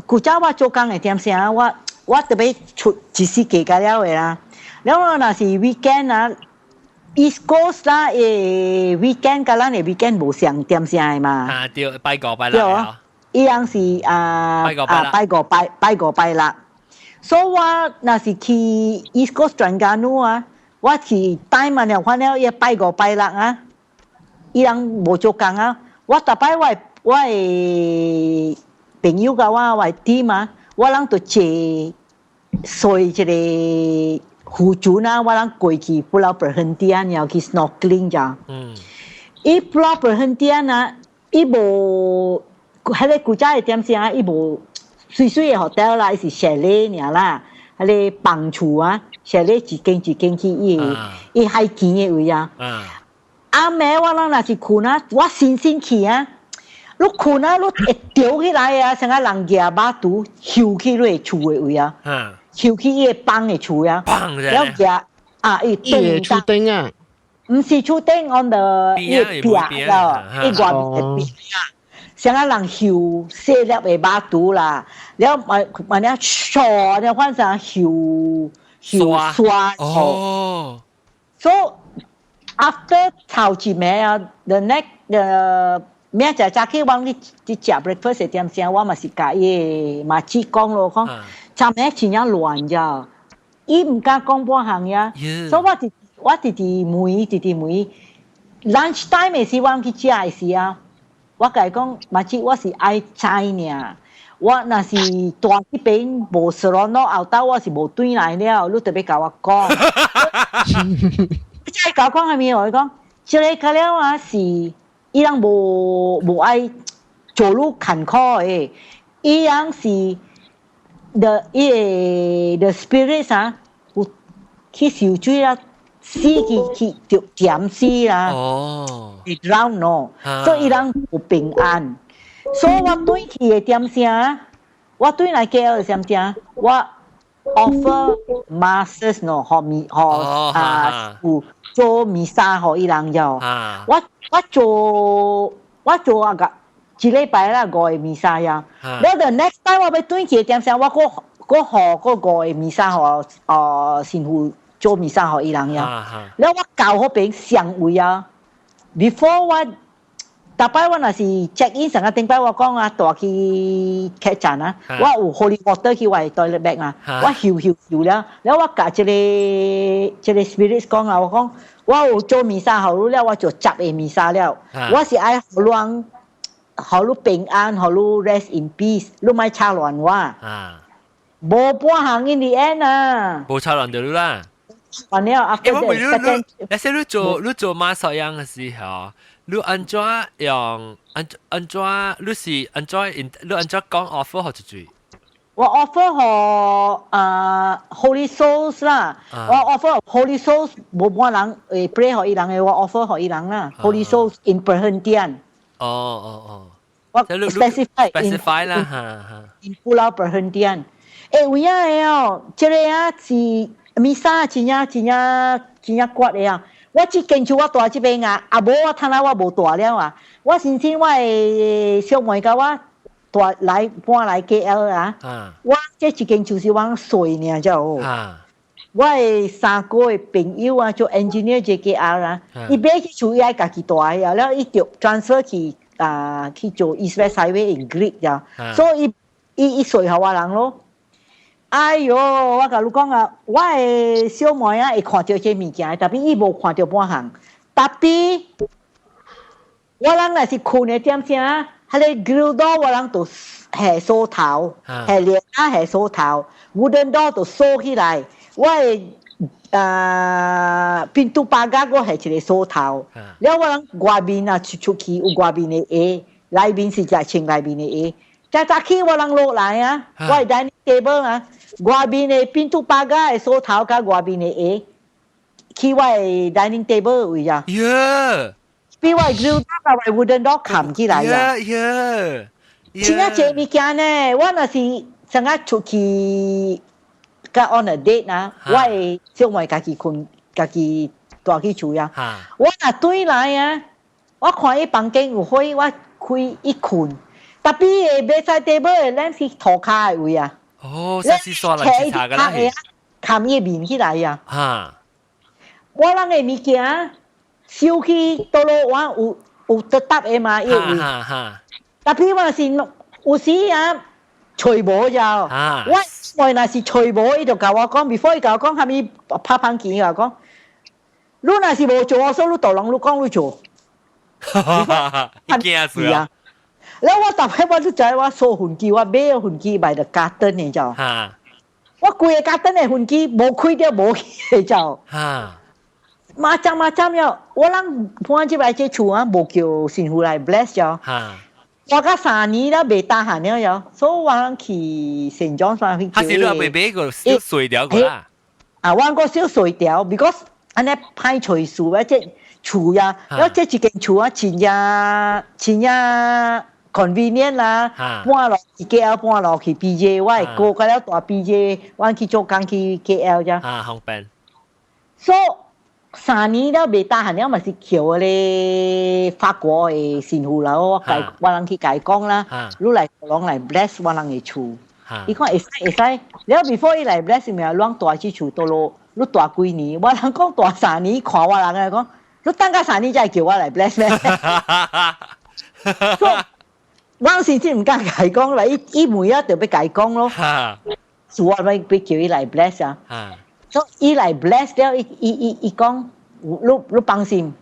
古早我做工嘅點先啊，我特別出自私計較了嘅啦。然後那是 weekend 啊 ，East Coast 啦，weekend 㗎啦，你 weekend 冇上點先係嘛？對，拜個拜啦。伊樣是拜個拜啦。所以我那是去 East Coast 轉間路啊，我去帶埋了看了一拜個拜啦啊，伊樣冇做工啊，我特擺我朋友㗎我team啊。我啷都借水這個湖州呢，我啷過去布拉伯亨甸要去 snorkeling 咋。伊布拉伯亨甸呢，伊無喺個國家嘅點先啊，伊無水嘅 hotel 啦，伊是chalet爾啦，喺個房厝啊，chalet 一間去伊海邊嘅位啊。阿妹我啷那是去呢，我新去啊。你看啊，你一掉起來啊，像個人夾把刀抽起你厝嘅位啊，抽起伊個幫嘅厝啊，แล้ว夾伊厝頂啊，唔是厝頂 on the 伊個壁啦，伊外面嘅壁啊，像個人抽細粒嘅把刀啦，แล้วมันเนี่ยชอเนี่ย反正刷哦 ，so after 頭一暝啊 ，the next明仔早起往你食 breakfast 嘅點先，我嘛是甲伊嘛只講咯，講昨暝真正亂咋，伊唔敢講半項呀，所以我直問 lunch time 嘅時我去食嘅時啊，我甲伊講嘛只我是愛菜爾，我若是大嗰邊無食咯，後頭我是無轉來了，你特別甲我講，你再甲我講係咪？我講，這個個了啊是。伊人無愛走路坎坷誒，伊人是 the spirits 啊，有去受罪啦，死去就點死啦，會drown咯，所以伊人無平安。所以我對去嘅點聲，我對來 KL 嘅點聲，我 offer masses 咯，做彌撒給伊人就，我做啊個一禮拜啦5個彌撒呀，แล้ว the next time 我要轉去點聲，我個5個彌撒給神父做彌撒給伊人呀，แล้ว我教嗰邊上位啊 ，before 我大擺我若是 check in 成個頂擺我講啊，大去客棧啊，我有 holy water 去我 toilet bag 啊，我搖了，แล้ว我甲一個 spirit 講啊，我講我有做彌撒好了，我就執嘅彌撒了，我是愛好你平安，好你 rest in peace， 你咪插亂我，無半行 in the end 啊，無插亂到你啦。完了 after that，那些你做馬賽樣嘅時候。你安怎用安怎你是安怎你安怎講 offer 何一句？我 offer 和Holy Souls 啦，我 offer Holy Souls 冇半人誒 pray 和伊人嘅，我 offer 和伊人啦，Holy Souls in Perhentian。我 specify 啦嚇。in Pulau Perhentian。誒，有影嘅哦，這個啊是彌撒真正骨嘅啊。我只見住我大這邊啊，無我睇下我無大了啊！我先我小妹甲我大来搬来 KL 啊，我这一间就是我水呢，就。我3個朋友啊，做 engineer 嘅 KL 啦，伊買去厝伊愛家己帶啊，然後伊就 transfer 去做 East West Highway in Greek 呀，所以伊隨後我人咯。哎喲，我甲你講啊，我嘅小妹啊會看到這物件，但係伊無看到半項。但係我人若是困嘅點聲，迄個 grill door 我人就下鎖頭，下連下鎖頭 ，wooden door 就鎖起來。我pintu pagar 我係一個鎖頭，然後我人外面啊出去有外面嘅嘢，內面是就穿內面嘅嘢。早起我人落來啊，我係 dining table 啊，外面嘅pintu pagar 係鎖頭加外面嘅嘢，去我係 dining table 位啊。比我 grill door 加 wooden door 冚起來啊。前一隻物件呢，我若是成日出去。甲 on a date 啊，我係小妹家己困，家己帶去厝呀。我若對來啊，我看伊房間有火，我開一困，特別誒買菜 table 誒，咱是塗骹誒位啊。哦，實是刷人去查㗎啦，係。冚伊面起來呀。我人誒物件燒去倒落我有得搭誒嘛，伊位。特別我是有時啊。吹無就，我若是吹無，伊就甲我講 ，before 伊甲我講，下面拍棒機甲我講，你若是無做，我說你導人，你講你做，伊驚死啊！然後我特別我都知我掃糞機，我買個糞機賣得加燈嘅就，我規個加燈嘅糞機無開掉無去就，馬針了，我人搬入來這厝啊，無叫神父來 bless 就。我甲3年啦，未打閒了又，所以我去聖莊山去。還是你話未個小碎掉個啦？我個小碎掉 ，because 安尼歹隨數啊，即厝呀，然後這一間厝啊，前日 convenient 啦，搬落去 KL， 搬落去 PJ， 我係過個了大 PJ， 我去做工去 KL 啫。方便。所以3年了未打閒了，咪是橋咧法國嘅神父啦，我人去解講啦，你嚟嚟 bless 我人嘅厝，伊講會使，了 before 伊嚟 bless 咪啷大支厝到咯，你大幾年，我人講大3年，看我人嚟講，你等個3年再叫我嚟 bless 咩？我先至唔敢解講啦，伊每日就俾解講咯，所以我咪俾叫伊嚟 bless 啊。所以伊嚟 bless 了，伊講，你放心，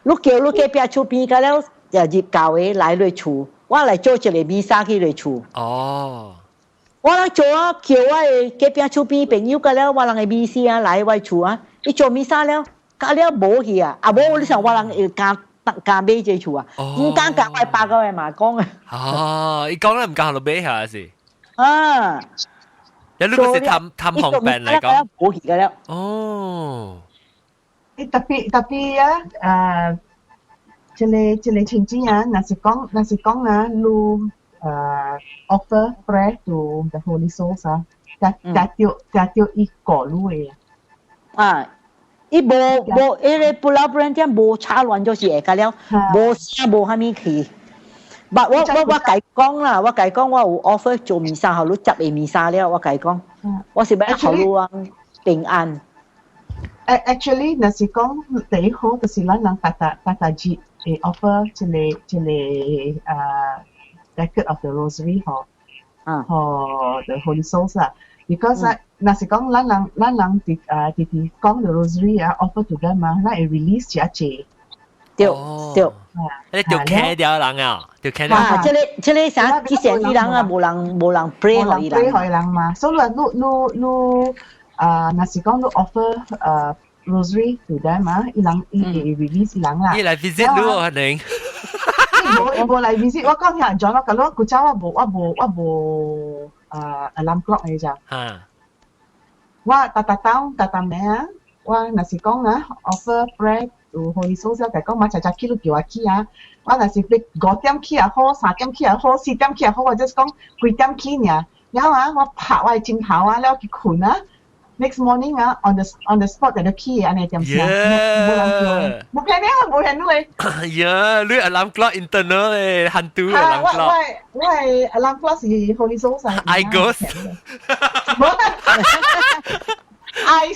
你叫你隔壁厝邊個了，入教會來你厝，我嚟做一個彌撒去你厝。哦，我嚟做啊，叫我隔壁厝邊朋友個了，我人嘅彌撒啊來我厝啊，伊做彌撒了，加了無去啊，無你想我人會加買這厝啊，唔敢加我8個嘅嘛講啊。哦，伊講咧唔加落買下是。啊。有呢個是探紅病嚟講，冇嘅啦。哦，特別啊，這個情景啊，若是講啊，你offer prayer to the Holy Souls 啊，加掉一個路啊，伊無，伊個不老不然點無插亂就是會個了，無聲無蝦米去。我解講啦，我有 offer 做彌撒後，你執嘅彌撒了，我解講，我是要後路啊平安。Actually， 若是講第一好，就是咱人大節嘅 offer 一個record of the rosary 和 the Holy Souls 啦。Because 若是講咱人啲講 the rosary 啊 offer to them 啊，咱會 release 一隻。對，你條卡掉人啊，條卡掉。這個啥？之前伊人啊，無人 pray 互伊人。pray 互伊人嘛，所以你若是講你 offer rosary to them 啊，伊人伊會 release 伊人啦。伊來 visit 你可能。伊無來 visit，我講聽人講，我講我古早我無alarm clock 嚟咋。我打名啊，我若是講啊 offer pray。Holy Souls 就講買早起都叫我起啊！我若是俾5點起也好，3點起也好，4點起也好，或者講幾點起呢？然後啊，我拍我嘅鏡頭啊，了去困啊， next morning on the spot 就起安尼點先，冇聽咧，冇聽到你。呀，你 alarm clock internal 咧，hantu alarm clock。我係 alarm clock 是 Holy Soul 晒。I ghost。I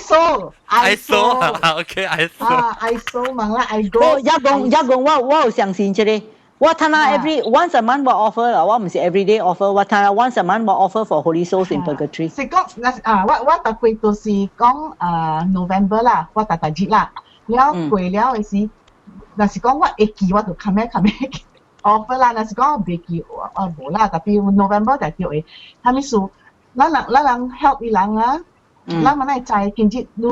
saw，OK，I saw。I saw 問啦 ，I ghost。一講我有相信這個。我睇下 once a month 我 offer 啦，我唔係 everyday offer， 我睇下 once a month 我 offer for Holy Souls in Purgatory。是講我特別就是講November 啦，我特節啦，了過了嘅時，若是講我會記我就冚咩 offer 啦，若是講我未記無啦，特別 November 就叫誒，係咪數？咱人 help 伊人啊，咱咪嚟在見節你。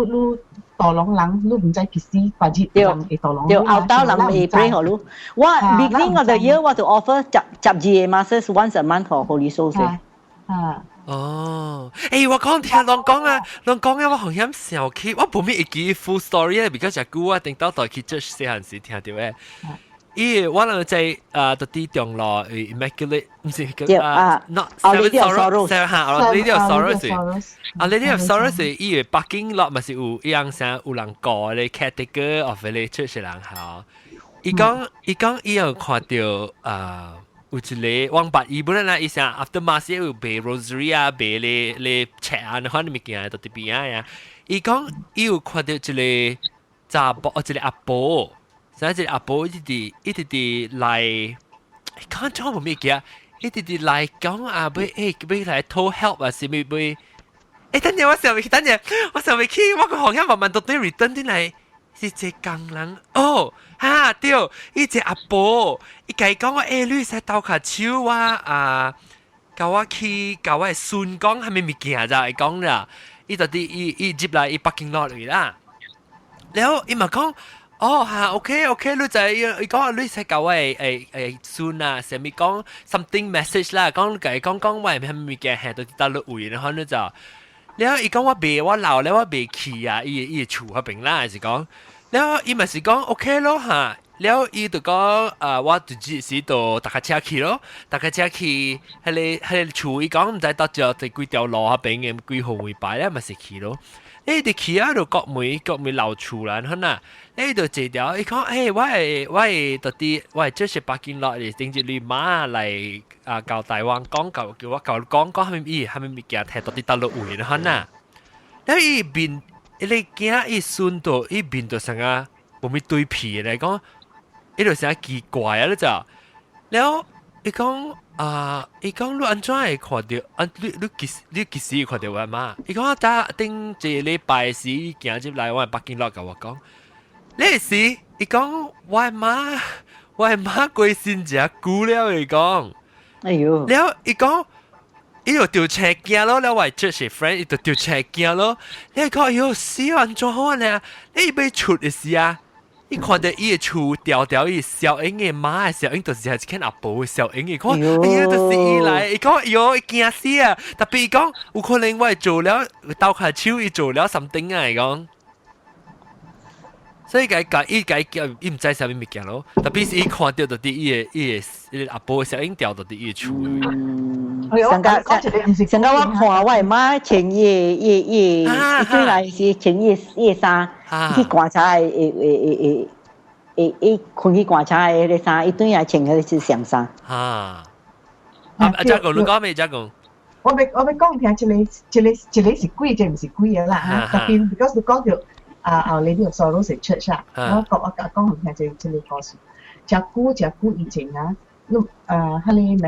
大龍人，你唔知幾時八日人會大龍。就後頭人會 pray 好咯。我 beginning of the year 我就 offer 12 masses once a month for Holy Souls。哦，誒，我講聽人講啊，我好像小氣，我冇咩會記 full story 咧，because 只古我定到台去 church 細漢時聽到嘅。我哋在到啲中路 Immaculate 唔是not Seven Sorrows 嚇，Lady of Sorrows。Lady of Sorrows 伊個 parking lot 咪是有樣啥有人過咧 category of the church 人嚇。伊講伊有看到有一個王八伊本來伊想 after mass 有賣 rosary 啊，賣咧尺啊，你看你物件到啲邊啊呀。伊講伊有看到一個查甫一個阿婆。所以一個阿婆一直嚟，講咗冇咩嘅，一直嚟講啊，要嚟討 help 啊，是咪會？等陣我上未去，我個行業慢慢到底 return 啲嚟，是一個工人哦，對，伊個阿婆，伊計講我你使鬥下手啊，教我孫講係咪物件就係講啦，伊到底伊接來伊 parking lot 嚟啦，然後伊咪講。OK， 你就係講你使教我孫啊，成日講 something message 啦，講喂係咪嘅係到大陸會，然後你就，然後伊講我老咧我未去啊，伊厝嗰邊啦，係講，然後伊咪是講 OK 咯嚇，然後伊就講我就只是到搭架車去咯，搭架車去係厝，伊講唔知到咗第幾條路嗰邊嘅幾號位擺咧，咪是去咯。你哋去啊度國美老厝啦，可能你度坐條，伊講我係到啲我係即係北京落嚟，頂住你媽嚟教大王講叫我講係咪物件睇到啲大陸會啦，可能你邊你驚伊孫到伊邊度成啊冇咩對皮嚟講，呢度成日奇怪啊，你就然後伊講。伊講你安怎會看到？你幾時看到我媽？伊講打頂一個禮拜時行入來，我北京落甲我講，你時伊講我媽過身食久了，伊講，哎呦，了伊講，伊就調車行咯，了我出是 friend， 伊就調車行咯，你講哎呦死安怎好呢？你要出嘅時啊！你看到伊個厝條伊小英嘅媽，小英就是係一間阿婆嘅小英，伊講哎呀，就是伊來，伊講哎呦，伊驚死啊！特別伊講有可能我做了鬥下手，伊做了 something 啊，伊講，所以伊唔知啥物物件咯，特別是伊看到到啲伊個阿婆嘅小英掉到啲伊個厝。上個我看我嘅媽穿伊對來是穿伊衫，去觀察困去觀察嘅衫，伊對來穿嘅是上衫。你講咩？我要講聽一個是貴，這唔是貴嘅啦嚇。特別 because 你講到Lady of Sorrows Church 啦，我講聽這個故事。只古以前啊，你喺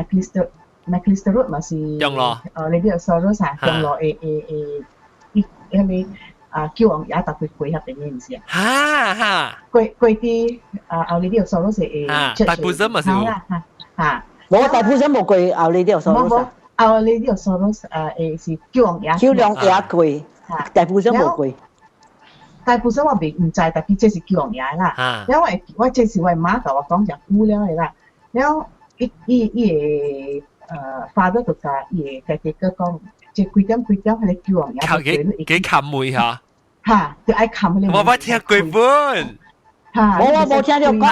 McLeister Road 嘛是Lady of Sorrows 啊，中路叫王爺特別貴合定嘅唔是啊？貴啲Lady of Sorrows 嘅大埔鎮嘛是有嚇。我大埔鎮冇貴Lady of Sorrows。Lady of Sorrows 是叫王爺貴，大埔鎮冇貴。大埔鎮我唔知，特別這是叫王爺啦。因為我這是我媽同我講就古了嘅啦。然後伊father 就講伊個嘅講，即幾點係叫王爺。幾冚妹嚇？嚇，就愛冚你。我冇聽過本。嚇，我冇聽到講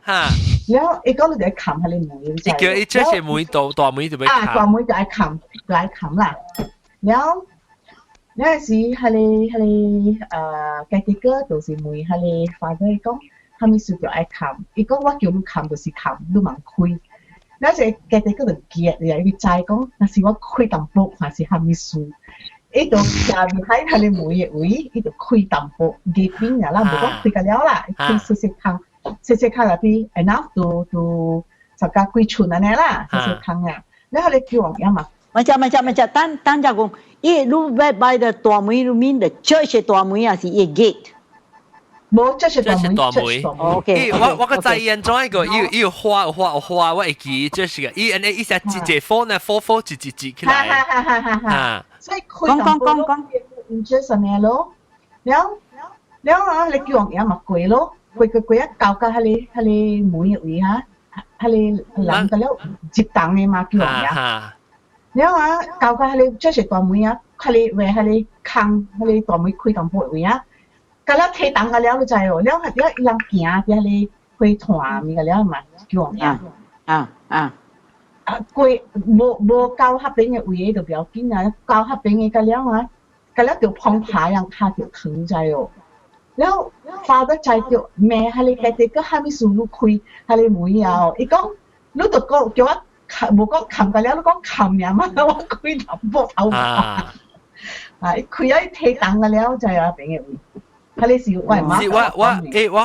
嚇。然後伊講你就愛冚你妹，伊叫伊這是妹大妹就俾冚。大妹就愛冚啦。然後有時家己個就是問father 講，蝦米事就愛冚，伊講我叫你冚就是冚，你茫開。有時家己個就急，伊知講，若是我開淡薄，還是蝦米事，伊就下面喺佢哋每個位，伊就開淡薄，幾邊呀啦，無講開個了啦，開細坑入邊 enough to 十家幾寸安尼啦，細坑啊，然後你叫王爺嘛。Macam tan jagung. Lu by the 大門 you mean the church 的大門還是一 gate？ 冇 church 大門。OK。我個在現在個要花，我會記這是個，伊成一科呢，科一起來。係。所以講。唔知什麼咯？แล้ว啊，你叫王爺嘛貴咯，貴一教架喺你每位嚇，喺你諗到了接檔嘅嘛叫王爺。แล้วอ่ะเก่าก็ให้เจ้าเสด็จตัวมืออ่ะให้เวให้คังให้ตัวมือคุยต่างประเทศอ่ะก็แล้วเทตังกันแล้วรู้ใจอ๋อแล้วเดี๋ยวยังเกี่ยเดี๋ยวให้คุยถั่วมีกันแล้วมากี่วันเนี่ยคุยโบเก่าฮับเป็นอย่างอื่นเดี๋ยวเดี๋ยวกินนะเก่าฮับเป็นอย่างกันแล้วอ่ะก็แล้วเดี๋ยวพองผายังคาเดี๋ยวถึงใจอ๋อแล้วฟ้าก็ใจเดี๋ยวแม่ให้แกเด็กก็ให้มีสูรู้คุยให้มืออ่ะอีกก็รู้ตัวก็เกี่ยวว่า冇講冚㗎了，你講冚呀嘛，我開淡薄頭髮，佢一睇檔㗎了就係邊個？係你是喂媽？我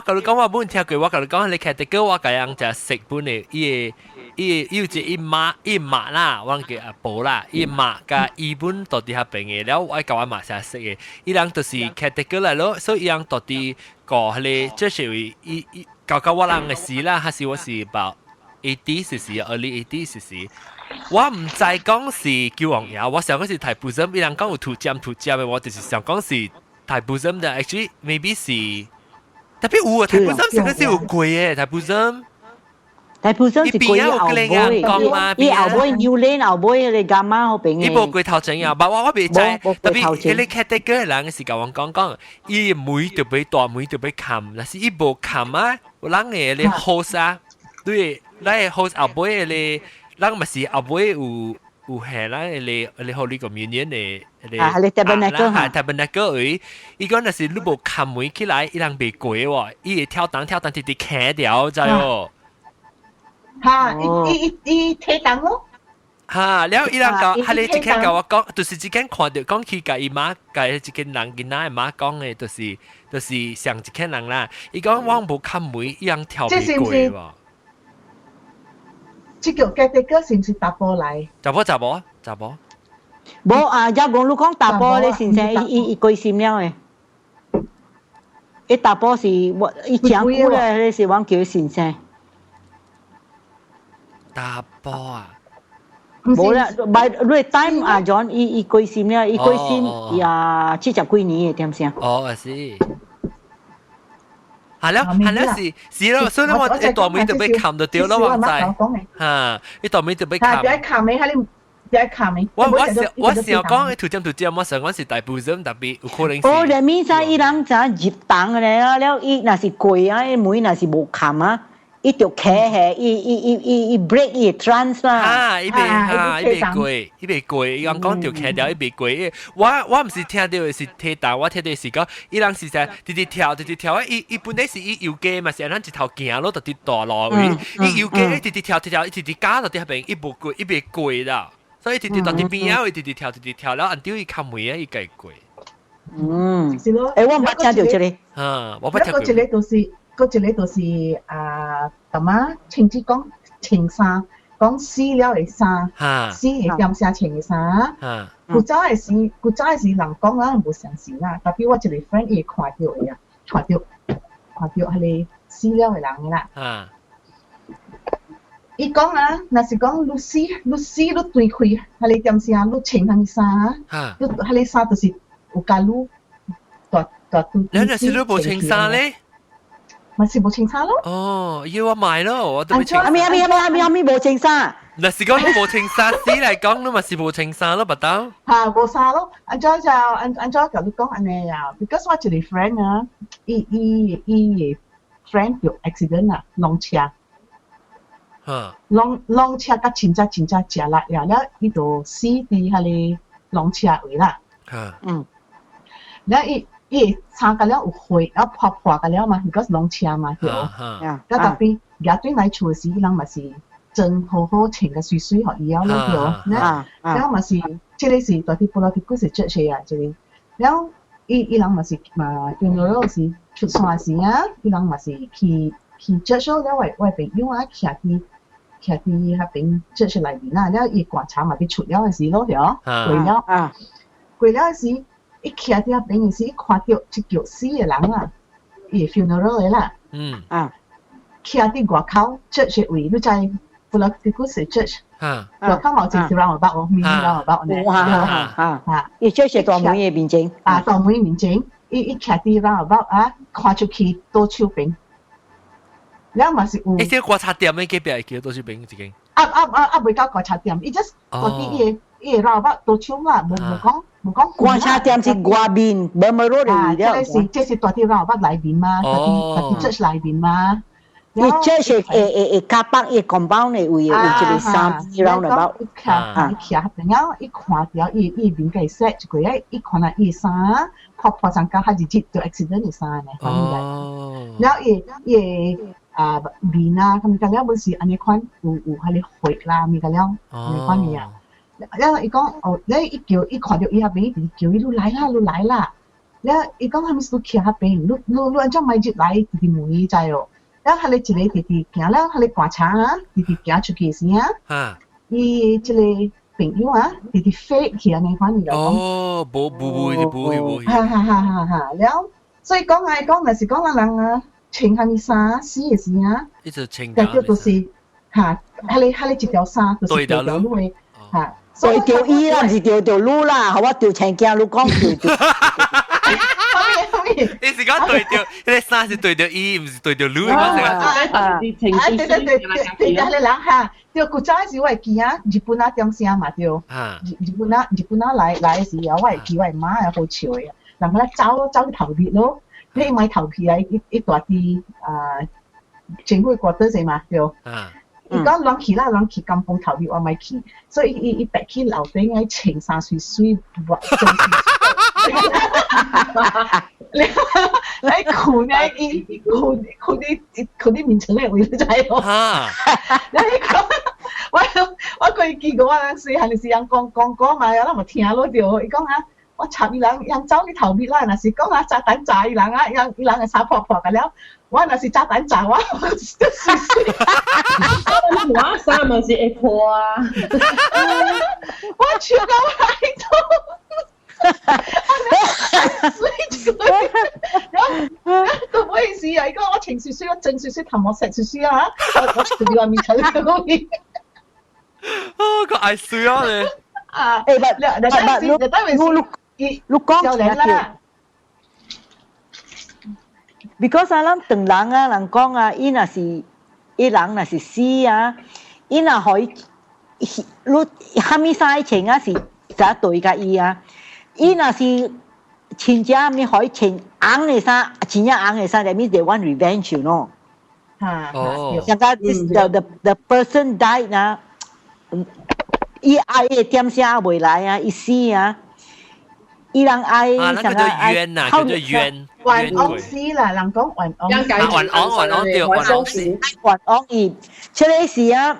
跟你講我本聽過，我跟你講你睇啲歌我咁樣就食本嚟，要一碼啦，我叫阿寶啦，一碼加一本到底係邊個？แล้ว我教我馬上食嘅，伊人就是睇啲歌嚟咯，所以伊人到底個係你即係教我人嘅事啦，還是我是about。80cc early 80cc 我唔知講是叫王爺我想講是大埔針伊人講有土尖嘅我就是想講是大埔針的 actually maybe 是特別有啊大埔針是嗰時有貴嘅大埔針是貴嘅後尾伊後尾 New Lane 後尾你幹嘛好平嘅伊無貴頭前啊我未知特別你睇啲個人嘅時候我講伊每就俾大每就俾冚但是伊無冚啊有人嘅你 host 啊對來 host 後尾咧，人咪是後尾有係啦，你 Holy Communion 咧，你 tabernacle 佢，伊講那是你無冚門起來，伊人袂過喎，伊會跳彈直直砍掉，知喎。嚇！伊踢檔咯。嚇！แล้ว伊人講，係你之前甲我講，就是之前看到講佢甲伊媽，甲一個人囡仔媽講嘅，就是上一個人啦。伊講我無冚門，伊人跳袂過喎。即叫家己個是唔是打波嚟？查波。冇啊！有講你講打波咧，先生，伊貴閃了誒。伊打波是我伊講過咧，你是講叫先生。打波啊！冇啦，by the time 啊，John，伊貴閃了，伊貴閃呀，70幾年嘅點先？哦，是。係咯，所以我一大尾就俾冚到掉咯，我知。嚇，一大尾就俾冚。喺冚尾，喺你喺冚尾。我成日講圖針，我想講是大部分特別有可能是。哦，你面曬伊人就入檔嘅咧，แล้ว伊若是貴啊，伊妹若是無冚啊。伊條騎係伊 break 伊 trans 啦，伊袂貴，伊講條騎條伊袂貴。我唔是聽到嘅是踢檔，我聽到是講伊人是在直跳，伊本來是伊遊街嘛，是咱一頭行咯，特啲大路位，伊遊街直跳，伊直加到啲邊，伊無貴，伊袂貴啦，所以直到啲邊啊，伊直跳，แล้วอัน啲伊冚位啊，伊計貴。是咯，我唔捌聽到這裡，我捌聽到。嗰一個就是咁啊，甚至講穿衫，講死了嘅衫，死嘅點寫穿嘅衫。古早嘅時人講啦，冇相信啦。特別我一個 friend 伊看到嘅呀，看到係你死了嘅人嘅啦。伊講啊，若是講你死你對開，係你點寫你穿嘅衫，係你衫就是有加你你若是你冇穿衫咧？咪是冇清衫咯。哦，要我買咯，我都未清。阿咪冇清衫。嗱，是講你冇清衫，死嚟講你咪是冇清衫咯，不當。嚇，冇衫咯。安怎就你講安尼啊 ？Because 我一個 friend 啊，伊 friend 有 accident 啊，撞車。撞車甲真正食力呀，了伊就死佇迄個撞車位啦。แล้วอี参加了有會，然後破嘅了嘛，because 弄車嘛，對。然後特別日對嚟做時，人咪是真好請嘅水學嘢咯，對。然後咪是，即係是代啲布拉啲故事出嚟啊，即係。然後伊人咪是嘛，變咗咯是出山時啊，伊人咪是去出咗了為朋友啊，徛啲喺邊出出嚟邊啊，然後伊觀察咪啲出了嘅時咯，對。過了時。一徛喺邊嘅時，一看到一條死嘅人啊，伊 funeral 嘅啦，徛喺外口 church 位，你知不啦？啲故事 church， 外口冇正是 roundabout 喎，面 roundabout 呢，伊 church 大門嘅面前，大門面前，伊徛喺 roundabout 啊，看出去倒手邊，然後咪是有，一啲觀察點嘅幾邊叫倒手邊自己，未到觀察點，伊 just 嗰啲嘢 roundabout 倒手啦，冇講。觀察點是外邊，冇乜路嚟。即係大啲roundabout裏邊嘛，大啲 church 裏邊嘛。你 church 卡邦一 compound 嘅位，有一個三 roundabout。然後一看到伊邊個 set 一個嘢，一看到伊衫破上架，係直接就 accident 嘅衫咧，反正。然後伊面啊，咁個了本是安尼款有係你血啦，咪個了，你款嘢啊。然後伊講哦，你一叫一看到伊下邊，叫伊來啦。然後伊講係咪都徛下邊，你按照買入來直直問伊知哦。然後係你一個直直行啦，係你觀察啊，直直行出去時啊，伊一個朋友啊，直直飛去安尼款嘢嚟講。哦，冇。然後所以講，若是講人啊，穿下面衫死嘅時啊，一直穿嘅叫做是係你一條衫，就是一條路嘅嚇。所以條衣啦，唔是條路啦，好我條青鏡路講條。你是講對條，你衫是對條衣，唔是對條路。對，你人嚇，條古早時我係記啊，日本啊點聲嘛條，日本啊來嘅時候，我係記我係媽係好笑嘅，人哋走去投票咯，你買投票係一大啲政府覺得係嘛條。伊講啷去金鳳投票，我咪去，所以伊白去樓頂喺青山水，你困啊！伊困啲面層嘅位置喺度。你講我佢見過啊，是係人講嘛，我咪聽咯條。伊講啊，我插伊人走去投票啦，若是講啊炸彈炸伊人啊，伊人係殺破嘅了。我若是炸彈炸我我衫咪是會破啊！我笑到喺度，咁咩事啊？而家我情緒衰，我正緒衰，頭毛石緒衰啊！我條面睇到嗰邊，個愛衰啊你！你講啦。Because 咱當人啊，人講啊，伊若是死啊，伊若可以，你哈咪曬穿啊是咋對甲伊啊？伊若是穿只咪可以穿紅嘅衫，穿只紅嘅衫，that means they want revenge，you know？像個 the person died 啊，伊愛嘅點聲未來啊，伊死啊。伊人愛那個叫冤呐，叫做冤。還安死啦，人講還安。對，還安死。還安伊，出嚟時啊，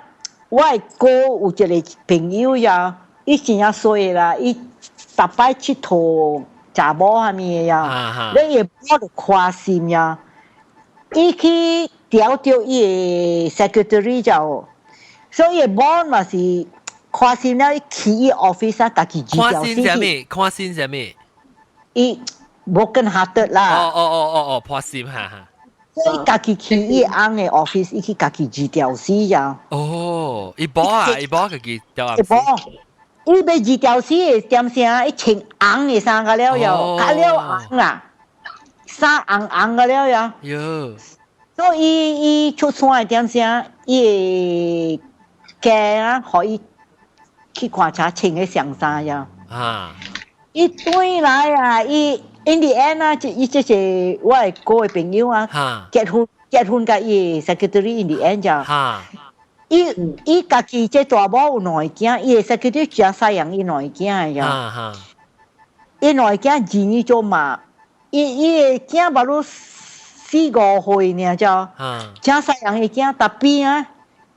我係哥有一個朋友呀，伊真係衰啦，伊逐擺佚佗查某下面呀，你也冇得誇心呀，伊去調到伊個 secretary 就，所以冇嘛是。看心了，去伊 office 啊，家己指導先。看心什麼？伊broken hearted 啦。破心哈。所以家己去伊安嘅 office，伊去家己指導先呀。伊保家己調。伊要指導先，點聲？伊穿紅嘅衫個了又，加了紅啦，衫紅個了呀。所以伊出山嘅點聲？伊嘅啊，可以。去觀察穿嘅上衫呀，伊對來啊，伊 in the end 啊，伊即係我係個位朋友啊，結婚甲伊 secretary in the end 咋，伊家己即大某有兩個囝，伊 secretary 只細人伊兩個囝呀，伊两囝钱做嘛，伊囝把路4-5岁呢，就，正西洋的囝特别啊，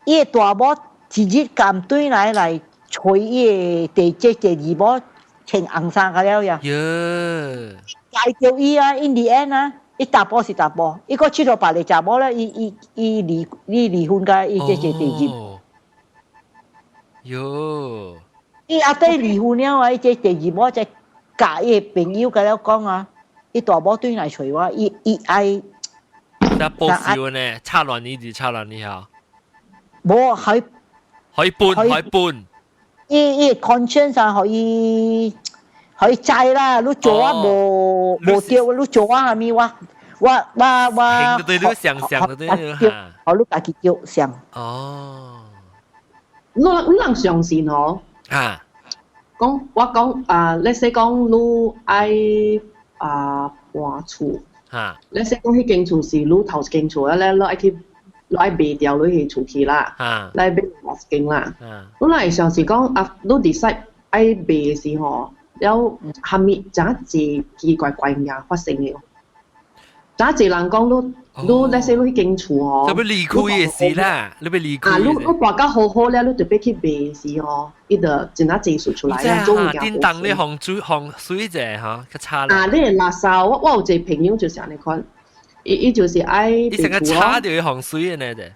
伊大某一日咁对来吹伊第二某穿红衫个了呀。哟，介绍伊啊 ，in the end 啊，伊大波是大波，伊个佚佗别个查某咧，伊离婚甲伊第二。哟，伊阿弟离婚了啊，伊第二某再嫁伊朋友甲了讲啊，伊大某对来找我，伊爱。那报销呢？差亂呢嚇？冇可以搬。伊 conscience 啊，可以制啦。你做啊冇對，你做啊係咪我。興對你想的對嚇。我你家己叫想。我人相信哦。啊。我講let's say 講你愛搬厝。你說講迄間厝是你頭一間厝咧，你愛賣掉你去厝去啦，你愛買另一間啦。你若會相信講你 decide 愛賣嘅時候，了下面真係奇怪嘢發生嘅。真係人講你let's say 你迄間厝哦，你要離開嘅事啦，你要離開。你搬到好好咧，你特別去賣嘅時候，伊就真係技術出來啦，種嘢。電燈你放水者嚇，較差啦。你係垃圾，我有一個朋友就是安尼款，伊就是愛賣厝咯。伊成個差掉去放水嘅呢啫。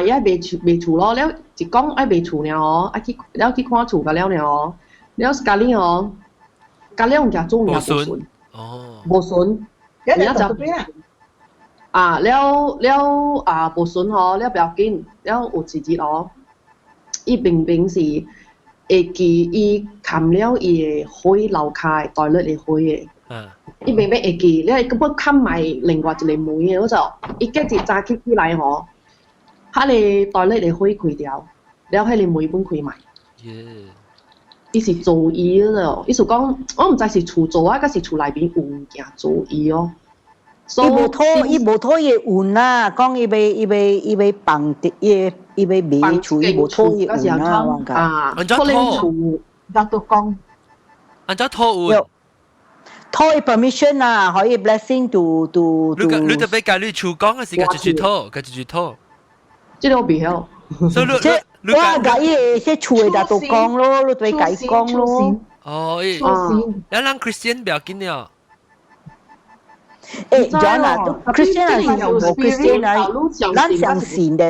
伊愛賣厝咯，了就講愛賣厝了哦，了去看厝個了哦，了家裡哦，家裡用家種嘢無順，無順，你就無順吼，了不要緊，了有一日哦，伊明明是會記伊冚了伊嘅水樓下袋落嚟水嘅，伊明明會記，了根本冚埋另外一個門嘅，我就伊今日早起來吼，迄個袋落嚟水開掉，了迄個門本開埋。伊是做伊咯，伊就講我唔知是厝做啊，還是厝內邊有物件做伊哦。伊無拖伊運啦，講伊要放伊要買厝，伊無拖伊運啦，我講。按怎拖？按怎拖運？拖伊 permission 啊，可以 blessing to。你特別教你厝講嘅時間就拖，就拖。即個我未曉。所以我甲伊些厝嘅就講咯，你對甲伊講咯。哦，有人 Christian 不要緊了。John 啊 ，Christian 係冇 Christian 啊，咱相信的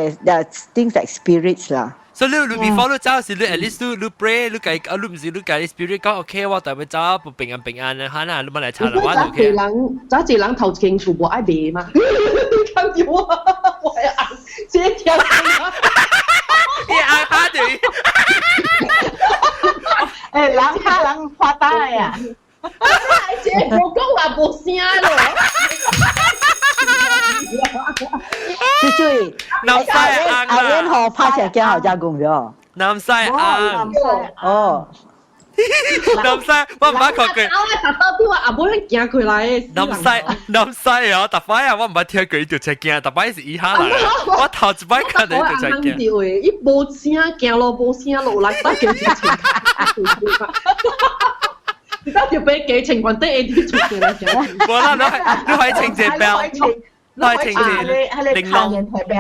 things like spirits 啦。所以你 before 你走時，你 at least 你 pray， 你計你唔是你計 spirit 講 OK， 我代表走平安啊，嚇啦，你咪嚟查啦，我 OK。早一人頭前厝無愛賣嘛，看住我係硬，這條你硬下對。人嚇人發呆呀！這我講話無聲咯。對，阿遠河拍成驚好家公咗。南西啊，哦，南西，我唔捌看過。我達到啲話阿妹行過來。南西啊，特擺啊，我唔捌聽過，伊就只驚，特擺是以下來。我頭一擺看到就只驚。伊無聲行路，無聲落來，得幾錢？你得條俾幾情況得啲出嚟嘅。我啦，你可以請隻表。來情節玲瓏，對，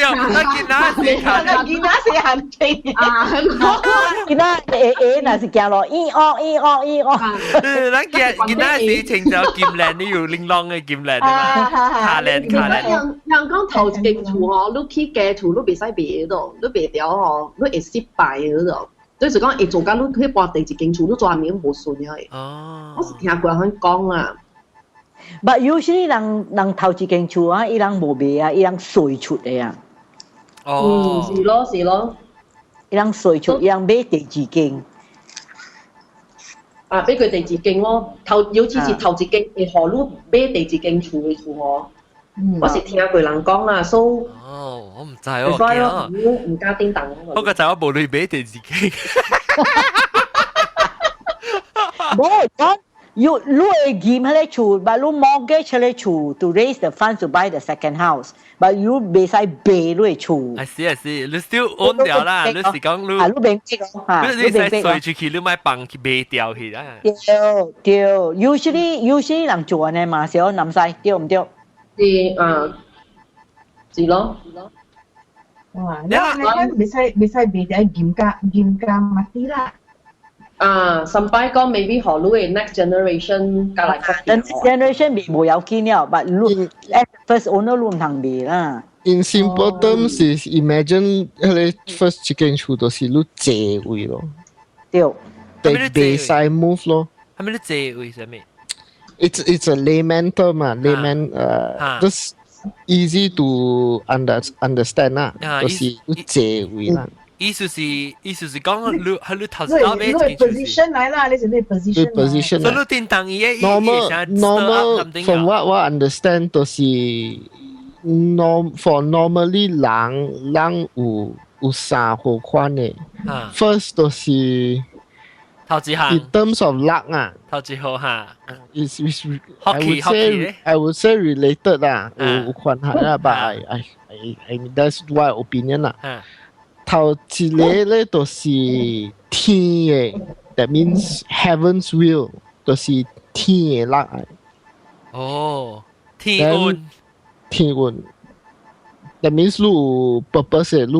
我見那是見那是很聽啊，見那那是行路，咦哦，咱見那是情就劍靚，你要玲瓏嘅劍靚啊嘛，卡靚。人講頭一間厝吼，你去家厝你袂使賣嗰度，你賣掉吼，你會失敗嗰度。就是講會做緊你去搬第一間厝，你做下面無順嘅。哦，我是聽過人講啊。But usually 人頭一間厝啊，伊人無賣啊，伊人碎出嚟啊。哦，是咯。伊人碎出，伊人買第二間。俾佢第二間咯。尤其是頭一間會何你買第二間厝嘅厝哦。我是聽過人講啦，所以。哦，我唔知喎。所以咯，唔加叮當。我個就我無你買第二間。冇講。you give 迄個厝 but you mortgage 迄個厝 to raise the funds to buy the second house but you 袂使賣你個厝I see你 still own 掉啦你是講你你免逼咯你使隨出去你買房去賣掉去啦對 usually 人做安尼嘛小南西對唔對是咯哇你未使賣啲嚴格物啲啦sampai kau maybe 學你嘅 next generation 隔嚟 next generation 冇有見了 but look as first owner 唔通賣啦In simple terms is imagine 迄個 first chicken 厝都是你借位咯對袂使 move 咯係咪你借位係咩It's a layman term layman just easy to understand 啦就是你借位啦意思是講你頭先你 position 嚟啦你是你 position 所以你叮當伊嘅 normal from what I understand 都是 for normally 人有三好款嘅 first 都是頭一項 in terms of luck 啊頭一號嚇 I would say related 啦有關係啦 but I that's my opinion 啦頭一個咧都是天嘅 that means heaven's will 都是天嘅luck哦天運that means 你有 purpose 你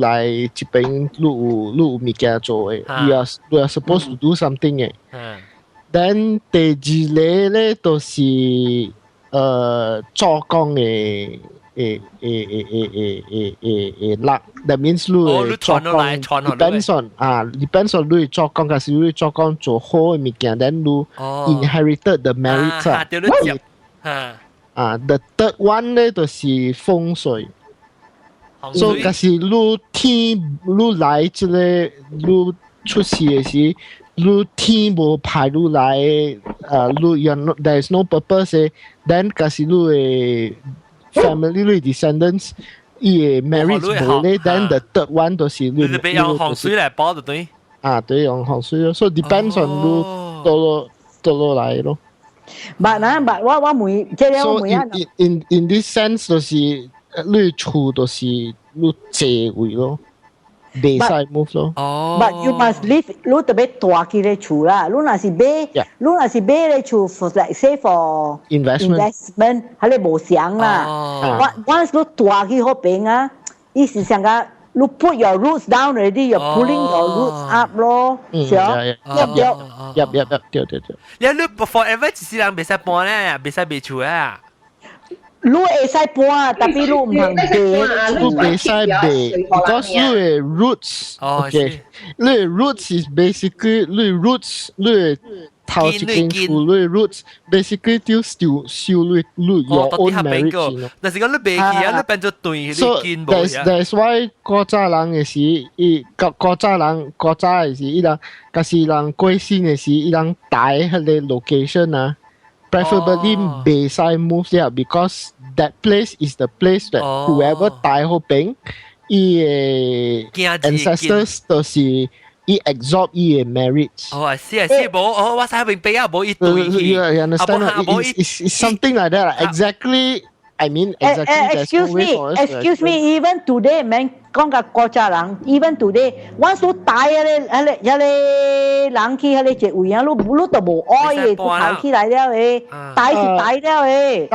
來這邊你有物件做嘅 you are supposed to do something 嘅 then 第二個咧都是做工嘅luck that means 你做工 depends on 你做工還是你做工做好嘅物件 then 你 inherited the merit the third one 咧就是風水所以就是你天你來這個你出世嘅時你天無派你來你 there is no purpose then 就是你嘅family 你 descendants 伊嘅 marriage 無咧 then the third one 就是你你用風水來保就對對用風水咯 so depends on 你到落來咯but 我每即係我每一 in this sense 就是你厝就是你借位咯袂使 move 咯 but you must live 你特別大嘅咧厝啦你若是買咧厝 for like say for investment 係你無想啦once 你大嘅好平啊意思上個you put your roots down already, you're pulling your roots up 咯，對。你 forever 只是人袂使搬咧，袂使賣厝啊。你會使搬，但係你唔通賣。你袂使賣 ，because 你嘅 roots，OK， 你嘅 roots is basically 你 roots 你嘅頭一間厝，你嘅 roots basically 就收你 your own marriage。但是講你賣去啊，你變做對你見無呀。That's why 古早人嘅時，古早嘅時，伊人，假使人過身嘅時，伊人帶迄個 location 啊。Preferably 袂使 move there because that place is the place that whoever die 好病，伊嘅 ancestors 都是伊 absorb 伊嘅 marriage。I see，無，我使明白啊，無伊對去。You understand? It's something like that. Exactly. I mean, Excuse me. Even today, man, 講個國家人 ，even today，once 你大嗰人去嗰隻位啊，你都無愛嘅，佢跑起來了誒，大是大了誒。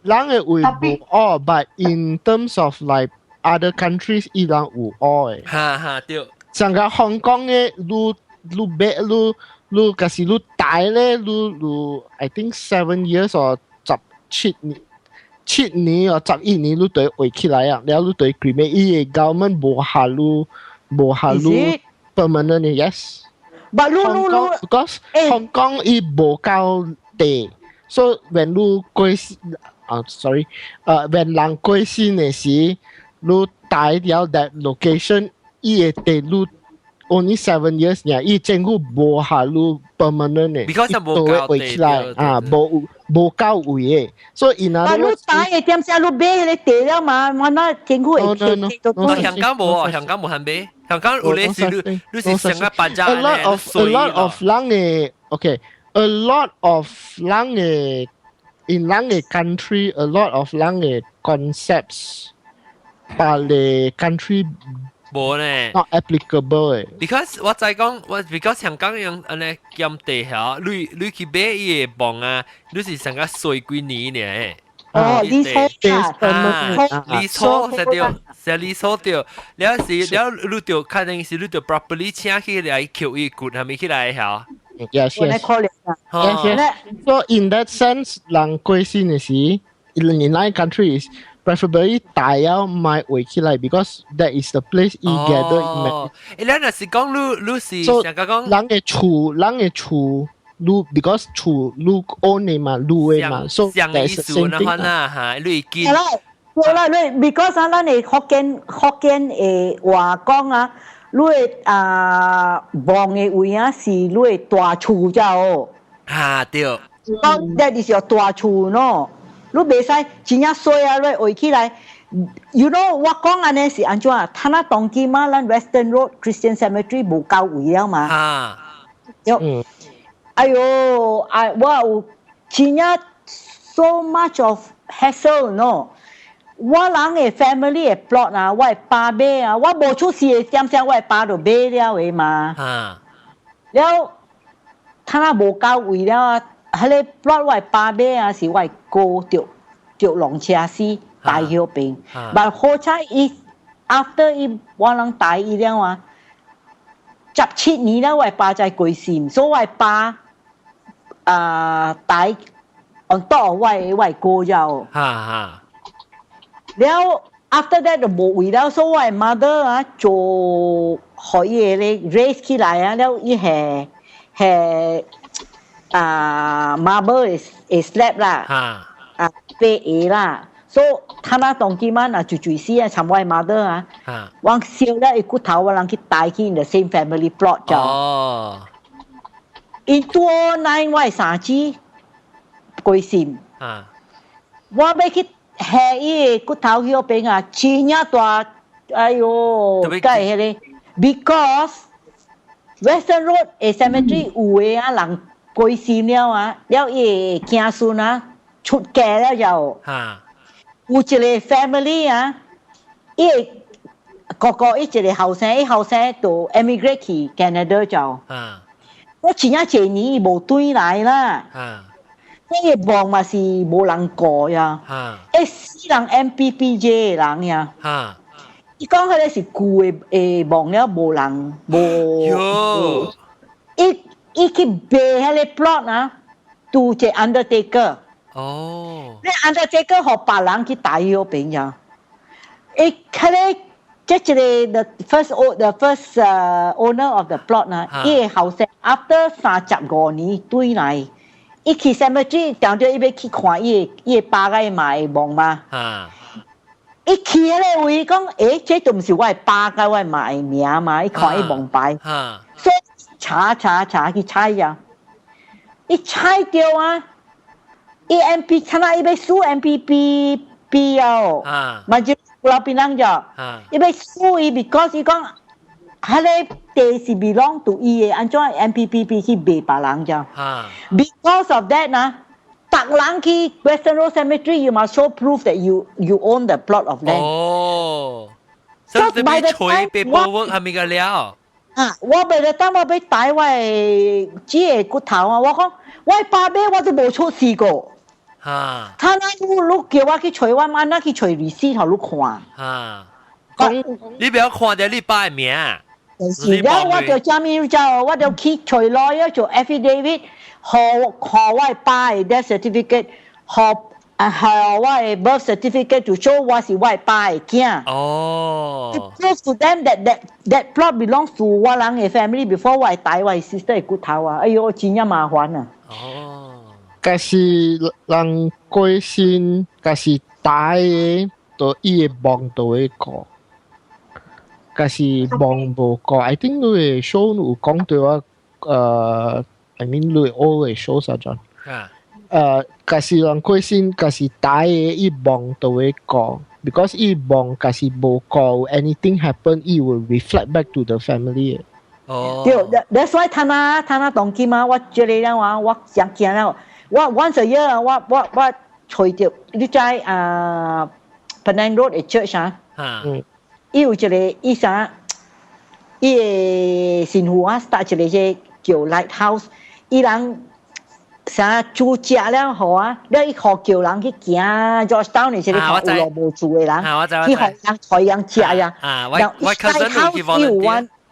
人嘅位無愛 ，but in terms of like other countries，伊人有愛。哈對。像個香港嘅，你假使你大咧，你 I think 7 years or 7年或11年，你對回起來啊，然後你對 cremate， 伊個 government 無下你 permanent 嘅 yes。Because 香港伊無夠地，所以 when 你過when 人過身嘅時，你大掉 that location， 伊個地你 only 7 years 呀，伊政府無下你 permanent 嘅，伊都會回起來無夠位嘅，所以但你大嘅點解你買你地了嘛？我那政府會香港冇，香港冇限買，香港有咧是你是上個搬家咧，a lot of 人嘅 Okay, a lot of in country, a lot of concepts, but the country 冇呢 not applicable. because 我再講，because 香港人安尼兼地下，你去買伊個房啊，你是成個水幾年呢？哦，你錯你錯實掉，實你錯掉，了你就肯定是你就 properly 請起來扣伊骨，係咪起來嚇？Yes. So in that sense, 人歸先嘅時 ，in our country is preferably 大要買回起來 because that is the place he gather. 你若是講你是成個講人嘅厝。because 厝你 own 嘅嘛，你嘅嘛，所以係 same thing 啦嚇，你見。係啦，你 because 咱哋福建嘅話講啊，你房嘅位啊是你大厝啫。對。That is your 大厝喏，你袂使真正衰啊！你圍起來。You know 我講安尼是安怎啊？他那當今嘛，咱 Western Road Christian Cemetery 無夠位啊嘛。哎呦，我有真正 so much of hassle no。我人嘅 family 嘅 plot 啊，我係爸買啊，我無出事嘅點聲，我係爸就買了嘅嘛。了，他那無夠位了啊，迄個 plot 我係爸買啊，是我係哥着龍車死大腰病。但好彩伊 after 我人大伊了啊，17年了我係爸在歸心，所以我係爸。大 on top 我係哥咗，แล้ว after that 就冇位แล้ว所以我係 mother 啊做可以咧 raise 起來啊，แล้ว伊係marble is slab 啦，飛啦，所以他那當今晚啊最時啊，尋我係 mother 啊，我燒了一骨頭，我人去帶去 in the same family plot 咗。In 2009我係3支歸心，我要去下伊個骨頭嗰邊啊，真正大，哎呦，梗係迄個 ，because Western Road 嘅 cemetery 有嘅啊人歸心了啊，了伊子孫啊出嫁了就，有一個 family 啊，伊哥哥伊一個後生，伊後生就 emigrate 去 Canada 就。我前一幾年無對來啦，呢個房嘛是無人過呀，死人 MPPJ 人呀，伊講佢哋是舊嘅房了無人無，伊去買迄個 plot 啊，做隻 undertaker，你 undertaker 學白人去打嗰邊呀，伊佢哋。即係 the first owner of the plot 啦，伊個後生 after 35年對來，伊去 cemetery 當咗伊要去看伊個爸個買房嘛，伊去迄個位講，這都唔是我係爸個我買名嘛，伊看伊房牌，所以查去猜呀，伊猜掉啊，伊 MP 睇下伊要輸 MPP 哦，咪就。老邊人就，伊要輸伊 because 伊講，迄個地是 belong to 伊嘅，安怎 MPPP 去賣別人就。Because of that 呐，逐人去 Western Road Cemetery，you must show proof that you own the plot of land。所以by the time paperwork 係咪個了？我by the time我要帶我隻骨頭啊，我講我爸爸我都冇出事過。他那你叫我去找我媽，那去找 receipt 互你看。你不要看到你爸的名。是了，我就證明咗，我就去找 lawyer 做 affidavit，互我爸的 death certificate，互我的 birth certificate to show我是我爸的囝。To prove to them that plot belongs to 我人嘅 family before 我帶我 sister 嘅骨頭啊！哎呦，真係麻煩啊！假是人歸心，假是大嘅，就伊個網就會過。假是網無過 ，I think 你會 show 有講到我，I mean 你會 always show 啥種？假是人歸心，假是大嘅，伊網就會過。Because 伊網假是無過 ，anything happen，伊會 reflect back to the family。哦，對 ，that's why 他那當今啊，我這裡咧話我想見啦，我 once a year 啊，我除掉你在Penang Road 嘅 church 啊，有一個醫生，伊個神父啊，start 一個叫 lighthouse，伊人啥住家了好啊，了伊學叫人去行 Georgetown 嘅，這裡學有路無住嘅人，去學人採樣食呀，然後 lighthouse 有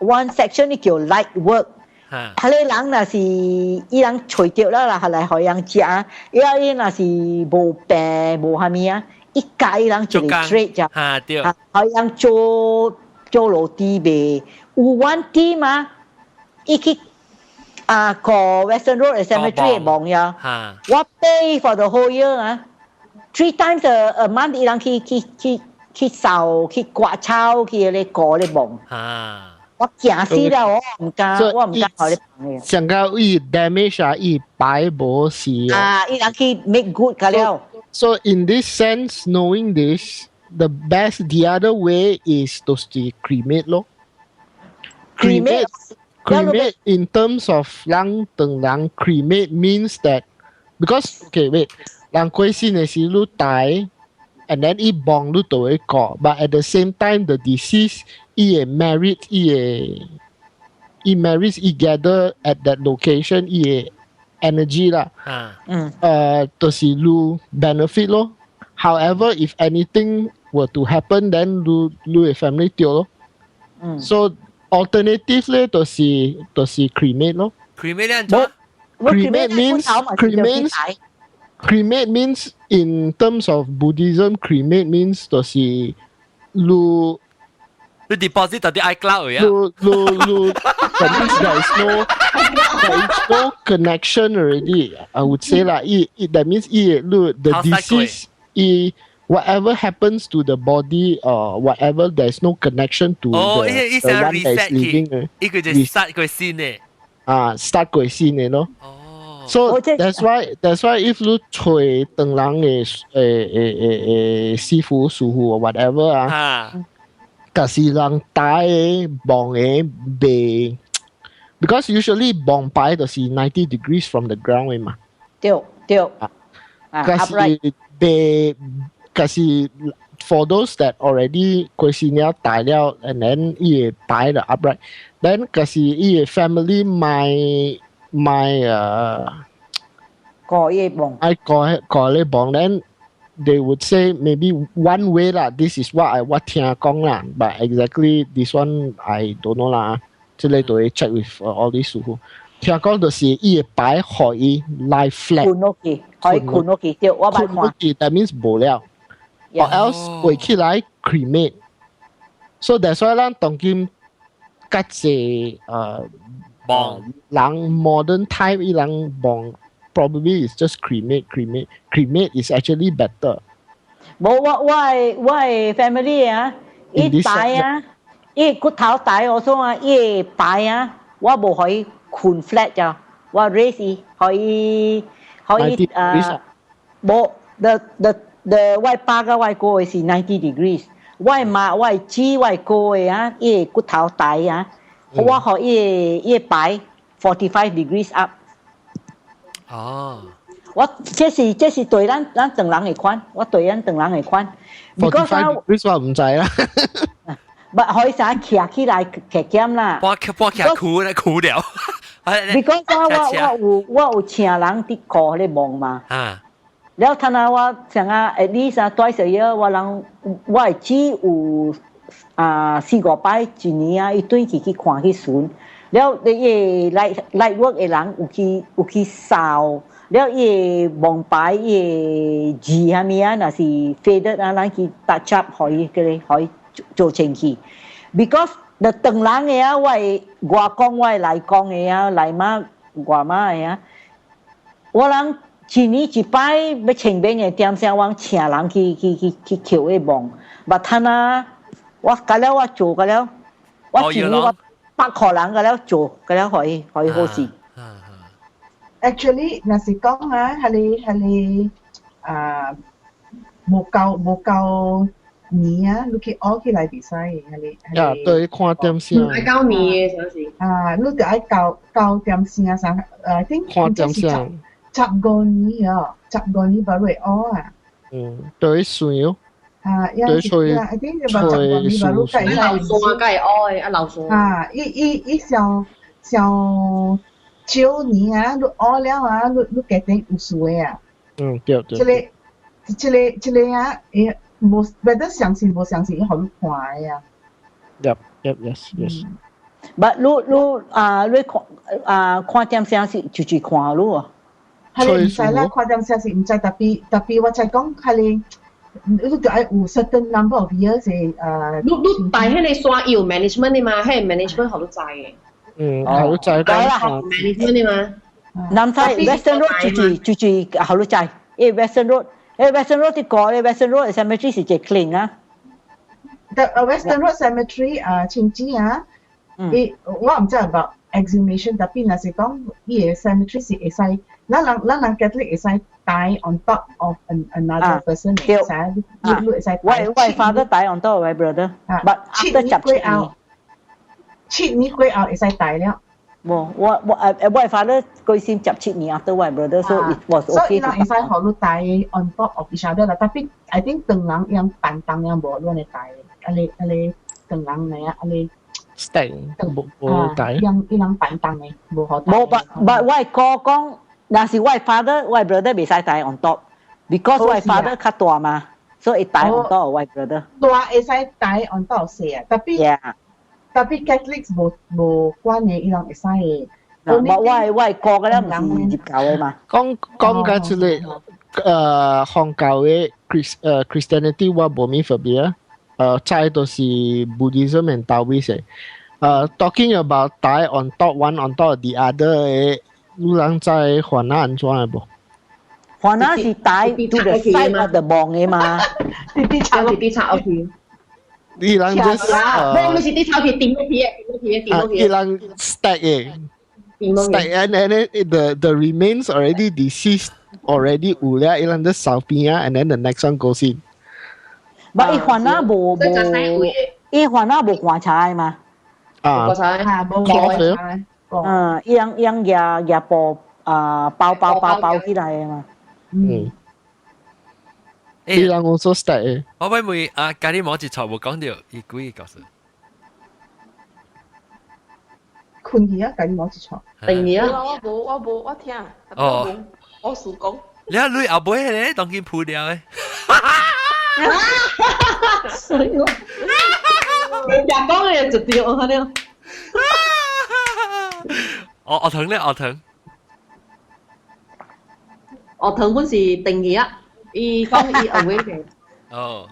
one section 呢叫 light work， 佢哋人那是伊人除掉啦，係嚟海洋食啊，因為那是無病無蝦米啊，一家人就嚟 trade 就，海洋做樓梯唄，有 one team 啊，一去個 Western Road Cemetery 望呀，我 pay for the whole year 啊 ，3 times a month 伊人去掃去刮草去嚟過嚟望。我驚死了，我唔敢學你朋友。上個伊 damage 啊，伊擺無事啊，伊人去 make good 㗎了。So in this sense, knowing this, the other way is to cremate 咯。cremate in terms of 人等人 cremate means that because okay wait， 人過身嘅時你大。And then 伊幫你做一個 but at the same time the deceased 伊married 伊 married 伊 gather at that location 伊 energy 啦，就是你 benefit 咯。However, if anything were to happen, then 你 family 掉咯。So alternative 咧就是 cremate 咯。cremate 做？cremate means in terms of Buddhism, cremate means 就是你 deposit 到啲 iCloud 呀。that means there is no connection already. I would say like that means the disease whatever happens to the body or whatever, there is no connection to the one that is living. 呢個就 start 個先嘅。start 個先嘅咯。So that's why if you 隨等人嘅師傅師傅 or whatever 就是人大嘅望嘅背 because usually 望擺就是 90 degrees from the ground 嘅嘛。對。就是背就是 for those that already 過身了大了 and then 伊擺the upright then 就是伊 family 買過嘢幫then they would say maybe one way 啦 this is what 我聽講啦 but exactly this one I don't know 啦即係都會 check with all these 師傅聽講就是伊擺可以 lie flat 可以困落去對我捌看 that means 無了 or else 會起來 cremate so that's why 咱當今較濟人 modern type 伊人幫 probably is just cremate is actually better 我 family 啊伊大啊伊骨頭大我說啊伊大啊我無可以困 flat 㗎我 raise 伊可以冇 the 我爸個我哥是90 degrees 我媽我姊我哥啊伊骨頭大啊我可以擺45 degrees up 我這是對咱等人嘅款我對咱等人嘅款 45 degrees 我唔知啦唔可以成日徛起來徛減啦我徛苦了because 我有請人啲課嚟望嘛แล้วท่านว่า成日 at least twice a year 我係只有4個擺一年啊一對去看去選แล้ว伊 light work 嘅人有去掃แล้ว伊望擺伊字下面啊那是 faded 啊咱去 touch up 可以做清氣 because the 等人嘅啊我講我嚟講嘅啊嚟媽我媽嘅啊我人一年一擺要清病嘅點聲我請人去求嘅望但ท่าน我㗎了我做㗎了我一年我8個人㗎了做㗎了可以好事 Actually 若是講係你冇夠年啊，你去學起來比賽，呀，對，看點先。係教年嘅上時。啊，你就愛教點先上，I think 看點先。15年啊，15年baru學啊。對，水哦。啊，對吹。I think 15年baru 計。流數啊，梗係愛啊流數。啊，一小9年啊，你學了啊，你決定有水啊。對。這個啊，冇，或者相信冇相信，好你看嘅啊。Yes. But 你看點聲是就看咯啊。係唔使啦，看點聲是唔使特別，我就講係你就係有 certain number of years 嘅你大迄個山有 management 的嘛？迄個 management 好多債嘅。好多債。係啦 ，management 的嘛。南西 Western Road 就好多債，因為 Western Road 啲過咧 Western Road cemetery 是最 clean 啊。Western Road Cemetery 清之啊，我唔知 about exhumation，但係嗱是講呢個 cemetery 是會使，咱人 Catholic 會使 die on top of another person 會使，你會使。我 father die on top of my brother，but after 7年過後會使 die 了。我 father 佢先17年 after my brother，so it was okay。所以人會使好多 die on top of each other 啦，但係 I think 當人樣辦當樣無亂嚟 die。你當人嚟啊！你 stay 冇帶。人辦當嘅無好帶。冇，但我哥講，那是我 father，我 brother 未使帶 on top，because 我 father 較大嘛，所以帶 on top 我 brother。大會使帶 on top 細啊，特別 Catholics 無關嘅，伊人會使嘅。我哥嘅咧唔是接教嘅嘛。講緊出嚟，漢教嘅 Christianity 我冇咩分別啊。再都是 Buddhism and Taoism。Talking about die on top one on top of the other， 你人在華南安怎嘅噃？華南是 die to the side of the bone 嘅嘛。啲插屋企。你人 just 你是啲插屋企點咗皮，你人 stack 嘅。Stack and then the remains already deceased already 有了，你人 just 掃邊啊 ，and then the next one goes in。但係華南冇棺材嘛？棺材冇棺材。樣包起來嘛。你人我所 stack 嘅。我妹妹咖喱冇一錯冇講到，伊幾個角色？困去啊，咖喱冇一錯。定嘢啊！我聽，我數講。你阿女後尾咧，當佢鋪掉嘅。所以我講嘅就掉我睇了。我疼咧，我疼。我疼本是定義啊，伊講伊後尾嘅。哦，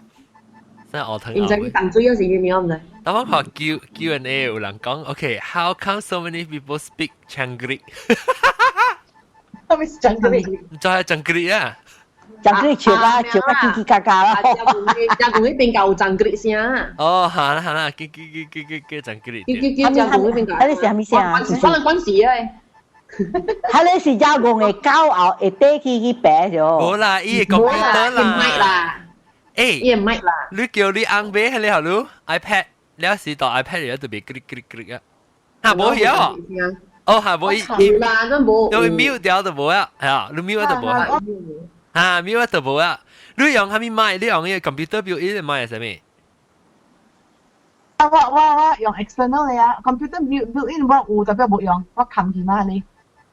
真係我疼。唔知佢淡水嗰時叫咩唔知。當我學 Q&A 有人講 ，OK，how come so many people speak Changgri？ 係咪 Changgri？ 就係 Changgri 啊。Changgri 潮啊嘰嘰嘎嘎啦。加工嗰邊夠 Changgri 聲。哦，係啦，叫 Changgri。叫加工嗰邊夠。你是係咪聲啊？可能關事啊。係你是加工嘅膠牛，會帶去白咗。冇啦，伊個 computer 啦。唔係啦。伊唔係啦。你叫你硬俾係你好咯 iPad， 你有時到 iPad 有特別嗰嚇冇嘢。哦，係冇伊啦，都冇。有 mute 掉就冇啊，係啊，你 mute 就冇啊。啊 mute 就冇啊。你用係咪麥？你用嘅 computer built-in 麥係咩？我用 external 嘅啊 ，computer built-in 我有，但係冇用，我冚住嘛你。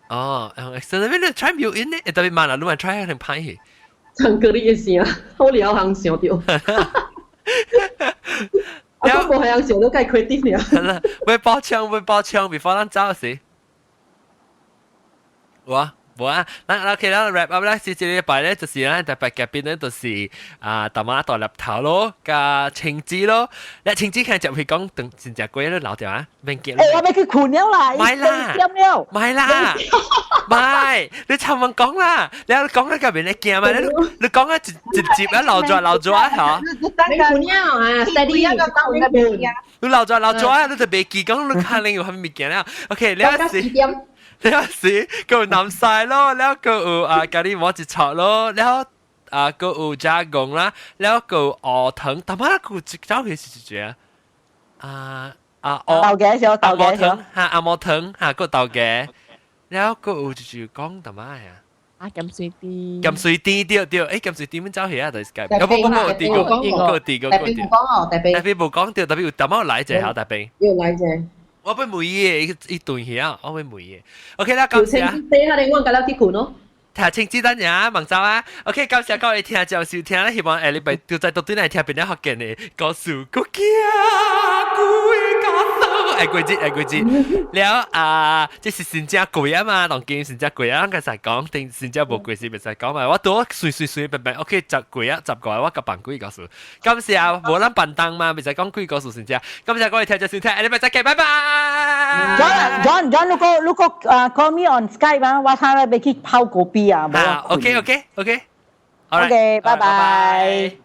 哦，用 external 你 try built-in 咧，特別慢啊，你咪 try 下拍戲。唱歌啲嘅聲，好了行想到。我都冇係想到計 creative 了。會爆槍，before 咱走時。冇啊，嗱 OK 啦 ，wrap up 啦，呢禮拜咧就是咧特別嘅邊咧就是大媽大粒頭咯，加青子咯，你青子看就會講等真正貴咧老掉啊，免見。我咪去困了啦，買啦，買啦，買，你尋問講啦，你講喺嗰邊你驚嘛？你講啊，直接啊，留咗啊嚇。你困了啊，steady 一個當你冇。你留咗啊，你就別記講你看你有係咪驚啦 ？OK， 你有時。你有時佢南晒咯，แล้วก็咖喱หม้อจิตชอ咯แล้ว個有加工啦，แล้ว個鵝藤，但係佢走去是隻豆嘅時候，豆嘅時候，嚇阿摩藤嚇個豆嘅，แล้ว個有就講但係啊。咁水啲，咁水啲對，誒咁水啲點走去啊？對，大咁我第個，大兵唔講哦，大兵冇講對，特別有特別來者嚇大兵，要來者，我俾梅嘢一頓嘢，我俾梅嘢，OK 啦，感謝。地下你揾緊啦啲款咯。聽清子等呀，孟州啊，OK，感謝各位聽就收聽啦，希望禮拜就在到端嚟聽邊啲學嘅呢，告訴國家貴節，แล้ว即係新加貴啊嘛，當見新加貴啊，其實講定新加坡貴是唔使講嘛，我多隨便 ，OK， 十貴啊，10個我夾辦貴告訴，感謝冇諗笨蛋嘛，唔使講貴告訴新加，感謝各位聽就收聽，禮拜再見，拜拜。John，如果call me on Skype 啊，我睇你俾佢泡個 B 啊，OK，好啦，OK，拜拜。